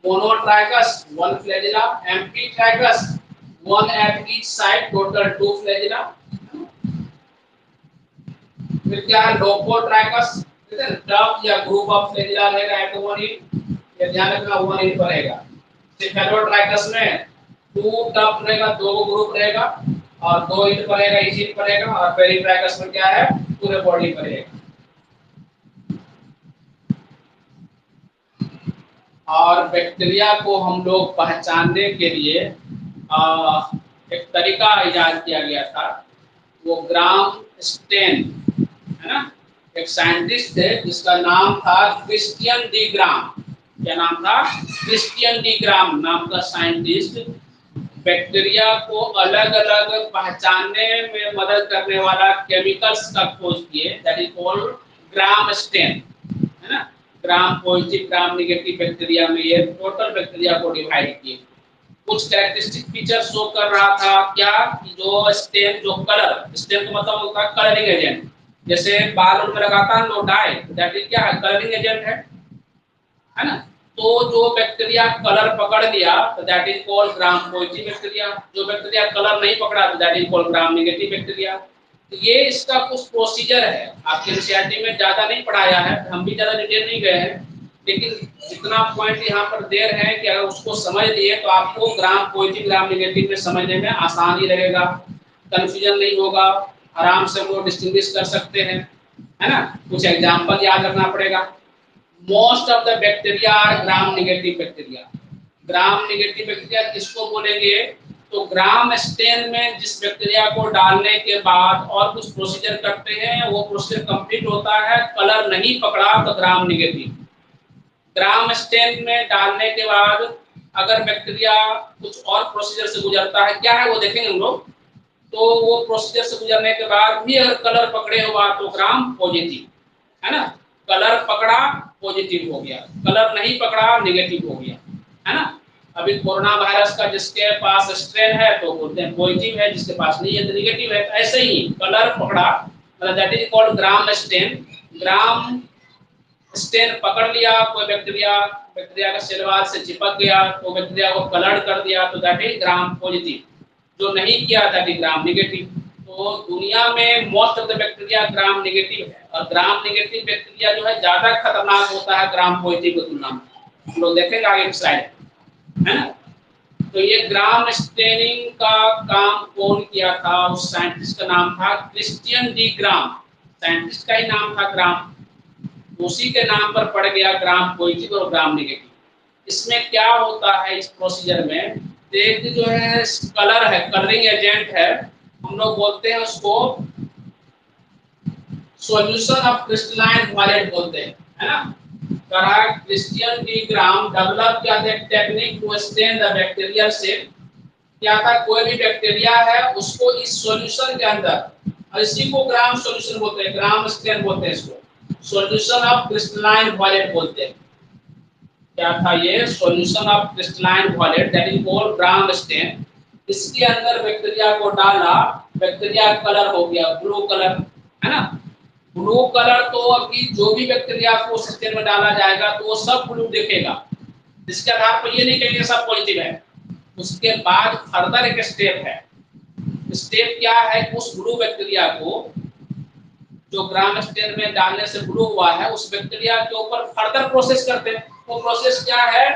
monotrichous one flagella, amphitrichous one at each side, total two flagella. फिर क्या है लोपोट्राइकस, टर्म या ग्रुप ऑफ फ्लैजिला रहेगा एट वन इन, ये ध्यान रखना वन इन पड़ेगा। सिफेलोट्राइकस में टू टर्म रहेगा, दो ग्रुप रहेगा और दो इन पड़ेगा, इस इन पड़ेगा, और पेरिट्राइकस में क्या है पूरे बॉडी पड़ेगा। और बैक्टीरिया को हम लोग पहचानने के लिए एक तरीका इजाद किया गया था, वो ग्राम स्टेन है ना। एक साइंटिस्ट थे जिसका नाम था क्रिश्चियन डी ग्राम। क्या नाम था? क्रिश्चियन डी ग्राम नाम का साइंटिस्ट बैक्टीरिया को अलग अलग पहचानने में मदद करने वाला केमिकल्स का खोज किए, that is called Gram stain है ना। Gram positive Gram negative bacteria में ये टोटल बैक्टीरिया को डिवाइड किए। कुछ कैरेक्टरिस्टिक फीचर शो कर रहा था क्या, कि जो स्टेन जो कलर, स्टेन का मतलब होता है कलरिंग एजेंट, जैसे बाल में लगाता है लो डाई, दैट इज क्या है कलरिंग एजेंट है ना। तो जो बैक्टीरिया कलर पकड़ लिया तो that is called gram positive bacteria, जो बैक्टीरिया कलर नहीं पकड़ा तो that is called gram negative bacteria. तो ये इसका कुछ प्रोसीजर है, आपके एनसीईआरटी में ज्यादा नहीं पढ़ाया है, हम भी ज्यादा डिटेल नहीं गए हैं, लेकिन जितना पॉइंट यहाँ पर दे रहे हैं कि अगर उसको समझ लिए तो आपको ग्राम पॉजिटिव ग्राम नेगेटिव में समझने में आसानी रहेगा, कंफ्यूजन नहीं होगा, आराम से वो डिस्टिंग्विश कर सकते हैं, है ना। कुछ एग्जांपल याद रखना पड़ेगा। Most of the bacteria are Gram negative bacteria. Gram negative bacteria किसको बोलेंगे, तो ग्राम स्टेन में जिस बैक्टीरिया को डालने के बाद और कुछ प्रोसीजर करते हैं, वो प्रोसीजर कंप्लीट होता है, कलर नहीं पकड़ा तो ग्राम नेगेटिव। ग्राम स्टेन में डालने के बाद अगर बैक्टीरिया कुछ और प्रोसीजर से गुजरता है, क्या है वो देखेंगे हम लोग, तो वो प्रोसीजर से गुजरने के बाद भी अगर कलर पकड़े हुआ तो ग्राम पॉजिटिव है ना। कलर पकड़ा पॉजिटिव हो गया, कलर नहीं पकड़ा नेगेटिव हो गया, है ना। अभी कोरोना वायरस का जिसके पास स्ट्रेन है तो बोलते हैं पॉजिटिव है, जिसके पास नहीं है तो नेगेटिव है। ऐसे ही कलर पकड़ा मतलब that is called Gram stain. Gram stain पकड़ लिया कोई बैक्टीरिया, बैक्टीरिया का सेल वॉल से चिपक गया तो बैक्टीरिया को कलर कर दिया तो दैट इज ग्राम पॉजिटिव, जो नहीं किया दैट इज ग्राम नेगेटिव। तो दुनिया में most of the bacteria Gram negative है, और ग्राम नेगेटिव बैक्टीरिया जो है ज्यादा खतरनाक होता है ग्राम पॉजिटिव की तुलना में, हम लोग देखेंगे आगे की स्लाइड है ना। तो ये ग्राम स्टेनिंग का काम कौन किया था, उस साइंटिस्ट का नाम था क्रिश्चियन डी ग्राम, साइंटिस्ट का ही नाम था ग्राम, उसी के नाम पर पड़ गया ग्राम पॉजिटिव और ग्राम नेगेटिव। इसमें क्या होता है इस प्रोसीजर में, एक जो है कलर है, कलरिंग एजेंट है, हम लोग बोलते हैं उसको सॉल्यूशन ऑफ क्रिस्टलाइन वॉलेट बोलते हैं, है ना। करा क्रिश्चियन डी ग्राम डेवलप किया था technique to stain the bacterial cell. क्या था, कोई भी बैक्टीरिया है उसको इस सॉल्यूशन के अंदर, और इसी को ग्राम सॉल्यूशन बोलते हैं, ग्राम स्टेन बोलते हैं इसको, सॉल्यूशन ऑफ क्रिस्टलाइन वॉलेट बोलते हैं। क्या था ये solution of crystalline violet that is called Gram stain. इसके अंदर बैक्टीरिया को डाला, बैक्टीरिया कलर हो गया ब्लू कलर, है ना। ब्लू कलर तो अभी जो भी बैक्टीरिया को स्टेन में डाला जाएगा तो वो सब ब्लू दिखेगा, इसके आधार पर ये नहीं कहेंगे सब पॉजिटिव है। उसके बाद फर्दर एक स्टेप है, स्टेप क्या है, उस ब्लू बैक्टीरिया को जो ग्राम स्टेन में डालने से ब्लू हुआ है उस बैक्टीरिया के ऊपर फर्दर प्रोसेस करते हैं। वो प्रोसेस क्या है,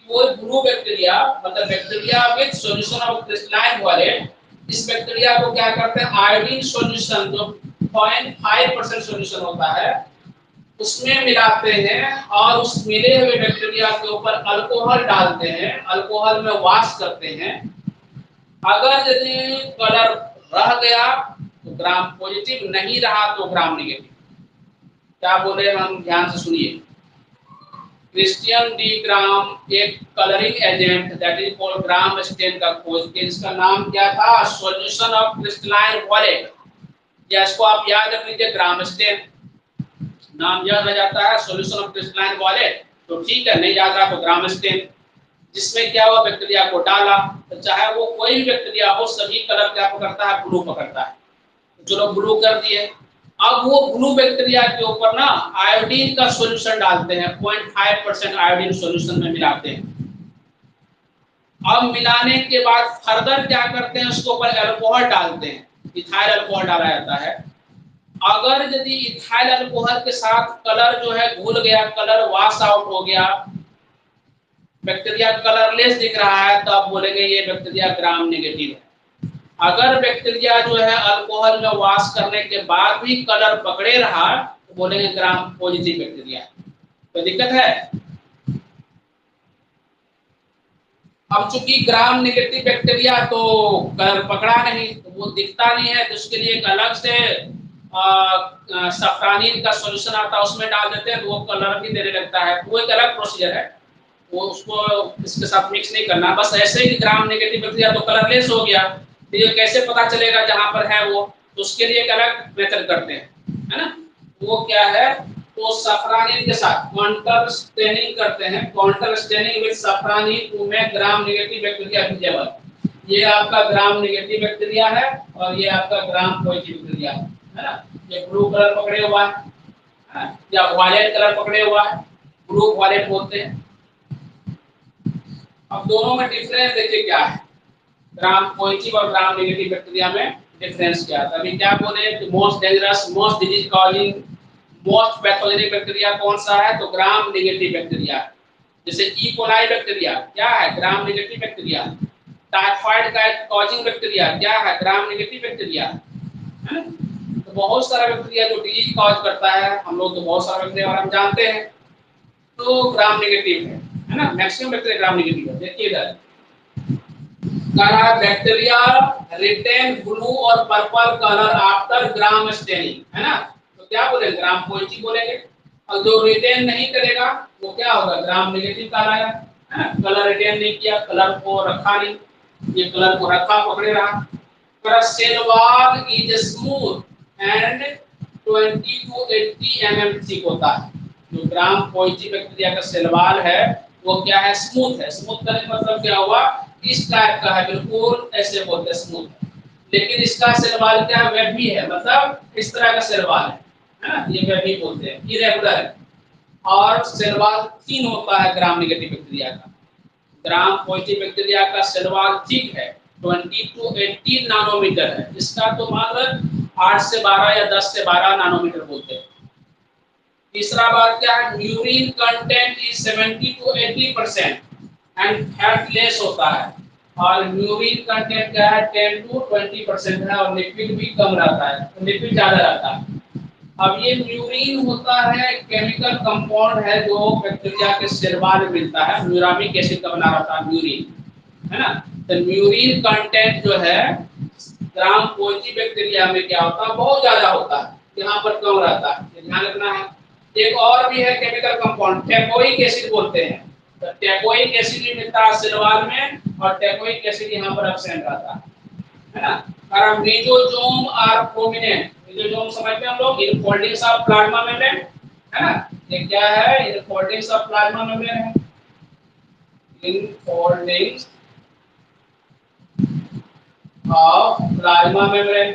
वो ब्लू बैक्टीरिया मतलब bacteria with solution of crystalline wallet, इस बैक्टीरिया को क्या करते हैं, आयोडीन सॉल्यूशन जो 0.5% सॉल्यूशन होता है उसमें मिलाते हैं, और उस मिले हुए बैक्टीरिया के ऊपर अल्कोहल डालते हैं, अल्कोहल में वॉश करते हैं। अगर यदि कलर रह गया तो ग्राम पॉजिटिव, नहीं रहा तो ग्राम नेगेटिव। क्या बोले हम, ध्यान से सुनिए। क्रिश्चियन डी ग्राम एक colouring agent that is called Gram stain का खोज किया, जिसका नाम क्या था, सॉल्यूशन ऑफ क्रिस्टलाइन वॉलेट, या इसको आप याद रख लीजिए ग्राम स्टेन। नाम याद रह जाता है, सॉल्यूशन ऑफ क्रिस्टलाइन वॉलेट तो ठीक है, नहीं याद रहा तो ग्राम स्टेन, जिसमें क्या हुआ बैक्टीरिया को डाला, तो चाहे वो कोई भी बैक्टीरिया हो सभी कलर क्या पकड़ता है, ब्लू पकड़ता है। तो चलो ब्लू कर दिए। अब वो ब्लू बैक्टीरिया के ऊपर ना आयोडीन का सॉल्यूशन डालते हैं, 0.5% आयोडीन सॉल्यूशन में मिलाते हैं। अब मिलाने के बाद फर्दर क्या करते हैं, उसके ऊपर अल्कोहल डालते हैं, इथाइल अल्कोहल डाला जाता है। अगर यदि इथाइल अल्कोहल के साथ कलर जो है घुल गया, कलर वॉश आउट हो गया, बैक्टीरिया कलरलेस दिख रहा है, तो आप बोलेंगे ये बैक्टीरिया ग्राम नेगेटिव है। अगर बैक्टीरिया जो है अल्कोहल में वॉश करने के बाद भी कलर पकड़े रहा तो बोलेंगे ग्राम पॉजिटिव बैक्टीरिया। तो दिक्कत है। अब चूंकि ग्राम नेगेटिव बैक्टीरिया तो कलर पकड़ा नहीं, तो वो दिखता नहीं है, तो उसके लिए एक अलग से सफ्रानिन का सॉल्यूशन आता है, उसमें डाल देते हैं तो वो कलर भी देने लगता है। वो एक अलग प्रोसीजर है, वो उसको इसके साथ मिक्स नहीं करना। बस ऐसे ही ग्राम नेगेटिव बैक्टीरिया तो कलरलेस हो गया, तो ये कैसे पता चलेगा जहां पर है वो, तो उसके लिए एक अलग मेथड करते हैं, है ना। वो क्या है, तो सफ्रानिन के साथ काउंटर स्टेनिंग करते हैं, counter staining with safranin to make gram negative bacteria visible. ये आपका ग्राम नेगेटिव बैक्टीरिया है और ये आपका ग्राम पॉजिटिव बैक्टीरिया है ना। ये ब्लू कलर पकड़े हुआ है या वायलेट कलर पकड़े हुआ है, ब्लू वायलेट बोलते हैं। अब दोनों में डिफरेंस देखिए क्या है, ग्राम पॉजिटिव और ग्राम नेगेटिव बैक्टीरिया में डिफरेंस क्या है। अभी क्या बोले कि most dangerous, most disease causing, most pathogenic bacteria कौन सा है, तो ग्राम नेगेटिव बैक्टीरिया। जैसे ई कोलाई बैक्टीरिया क्या है, ग्राम नेगेटिव बैक्टीरिया। टाइफाइड का कॉजिंग बैक्टीरिया क्या है, ग्राम नेगेटिव बैक्टीरिया, है ना। तो बहुत सारा बैक्टीरिया जो डिजीज कॉज करता है, हम लोग तो बहुत सारा बैक्टीरिया हम जानते हैं, तो ग्राम नेगेटिव है ना। मैक्सिमम बैक्टीरिया ग्राम नेगेटिव है। देखिए इधर बैक्टीरिया रिटेन ब्लू और purple colour after gram staining, है ना। तो क्या बोलेंगे, ग्राम पॉजिटिव बोलेंगे। और जो रिटेन नहीं करेगा वो क्या होगा, ग्राम नेगेटिव कहलाया, है ना। कलर रिटेन नहीं किया, कलर को रखा नहीं, ये कलर को रखा पकड़े रहा। पर cell wall is smooth and 20 to 80 mm thick होता है। जो ग्राम पॉजिटिव बैक्टीरिया का सेल वॉल है वो क्या है, स्मूथ है। स्मूथ करने का मतलब क्या हुआ, इस टाइप का है, बिल्कुल ऐसे बोलते हैं स्मूथ। लेकिन इसका सेल वॉल क्या है, वेबी है, मतलब इस तरह का सेल वॉल है ना, ये वेबी बोलते हैं, इरेगुलर है। और सेल वॉल थिन होता है ग्राम नेगेटिव बैक्टीरिया का। ग्राम पॉजिटिव बैक्टीरिया का सेल वॉल थिक है, 20 to 80 नैनोमीटर है। इसका तो मात्र 8 से 12 या 10 से 12 नैनोमीटर बोलते हैं। तीसरा बात क्या है, urine content is 70 to 80% and fat less होता है। और यूरिन कंटेंट क्या है, 10 to 20% है, और लिक्विड भी कम रहता है, तो लिक्विड ज्यादा रहता है। अब ये म्यूरिन होता है, केमिकल कंपाउंड है जो बैक्टीरिया के सेल वॉल में मिलता है, म्यूरामिक एसिड का बना रहता है म्यूरिन, है ना। तो म्यूरिन कंटेंट जो है ग्राम पॉजिटिव बैक्टीरिया में क्या होता है, बहुत ज्यादा होता है, यहाँ पर कम रहता है, ध्यान रखना है। एक और भी है केमिकल कंपाउंड, टेकोइक एसिड बोलते हैं। तो टेकोइक एसिड भी मिलता है सेल वॉल में, और टेकोइक एसिड यहाँ पर एब्सेंट रहता है ना। कारण मेसोसोम आर प्रोमिनेंट, मेसोसोम समझते हैं हम लोग, इन फोल्डिंग्स ऑफ प्लाज्मा मेम्ब्रेन, है ना। ये क्या है, इन फोल्डिंग्स ऑफ प्लाज्मा मेम्ब्रेन है, इन फोल्डिंग्स ऑफ प्लाज्मा मेम्ब्रेन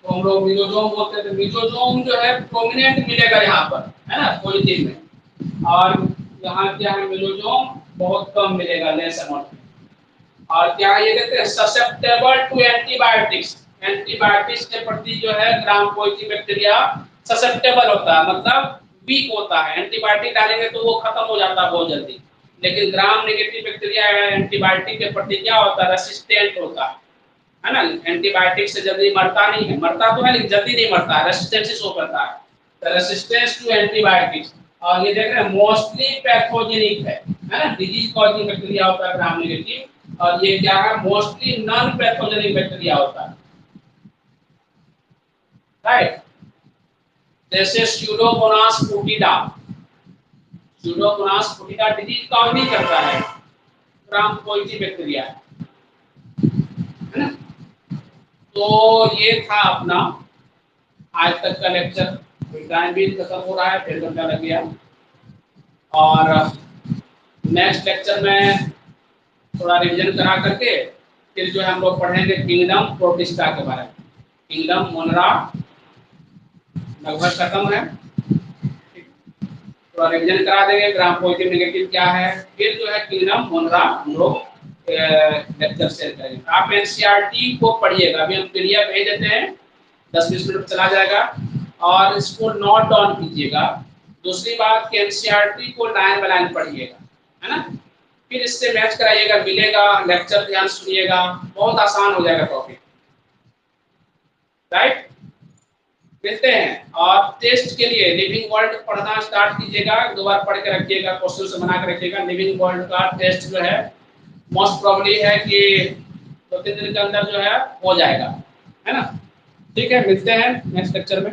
तो हम लोग मेसोसोम बोलते हैं। तो मेसोसोम जो है प्रोमिनेंट मिलेगा यहाँ पर, है ना, पॉजिटिव में, और यहाँ क्या है, मेसोसोम बहुत कम मिलेगा, लेस अमाउंट में। और क्या ये कहते हैं, ससेप्टेबल टू एंटीबायोटिक्स, एंटीबायोटिक्स के प्रति जो है ग्राम पॉजिटिव बैक्टीरिया ससेप्टेबल होता है, मतलब वीक होता है। एंटीबायोटिक डालेंगे तो वो खत्म हो जाता है बहुत जल्दी, लेकिन ग्राम नेगेटिव बैक्टीरिया एंटीबायोटिक के प्रति क्या होता है, रेसिस्टेंट होता है ना। एंटीबायोटिक से जल्दी मरता नहीं है, मरता तो है लेकिन जल्दी नहीं मरता है, रेसिस्टेंस शो करता है, तो रेसिस्टेंस टू एंटीबायोटिक्स। और ये देख रहे हैं मोस्टली पैथोजेनिक है ना, डिजीज कॉजिंग बैक्टीरिया होता है ग्राम नेगेटिव। और ये क्या है, मोस्टली नॉन पैथोजेनिक बैक्टीरिया होता है, राइट। जैसे स्यूडोमोनास फुटिडा, स्यूडोमोनास फुटिडा डिजीज कॉज नहीं करता है, ग्राम पॉजिटिव बैक्टीरिया है ना। तो ये था अपना आज तक का लेक्चर। टाइम भी खत्म हो रहा है, फिर घंटा लग गया। और नेक्स्ट लेक्चर में थोड़ा रिवीजन करा करके फिर जो है हम लोग पढ़ेंगे किंगडम प्रोटिस्टा के बारे में। किंगडम मोनरा लगभग खत्म है, थोड़ा रिवीजन करा देंगे, ग्राम पॉजिटिव नेगेटिव क्या है, फिर जो है किंगडम मोनरा हम लोग लेक्चर शेयर करेंगे। आप एनसीईआरटी को पढ़िएगा, अभी हम पीडीएफ भेज देते हैं, 10-20 मिनट चला जाएगा, और इसको नोट डाउन कीजिएगा। दूसरी बात कि एनसीईआरटी को लाइन बाय लाइन पढ़िएगा, है ना, फिर इससे मैच कराइएगा, मिलेगा लेक्चर ध्यान सुनिएगा, बहुत आसान हो जाएगा टॉपिक, राइट। मिलते हैं। और टेस्ट के लिए लिविंग वर्ल्ड पढ़ना स्टार्ट कीजिएगा, 2 बार पढ़ के रखिएगा, क्वेश्चन से बना के रखिएगा। लिविंग वर्ल्ड का टेस्ट जो है मोस्ट प्रोबेबली है कि 2-3 दिन के अंदर जो है हो जाएगा, है ना। ठीक है, मिलते हैं नेक्स्ट लेक्चर में।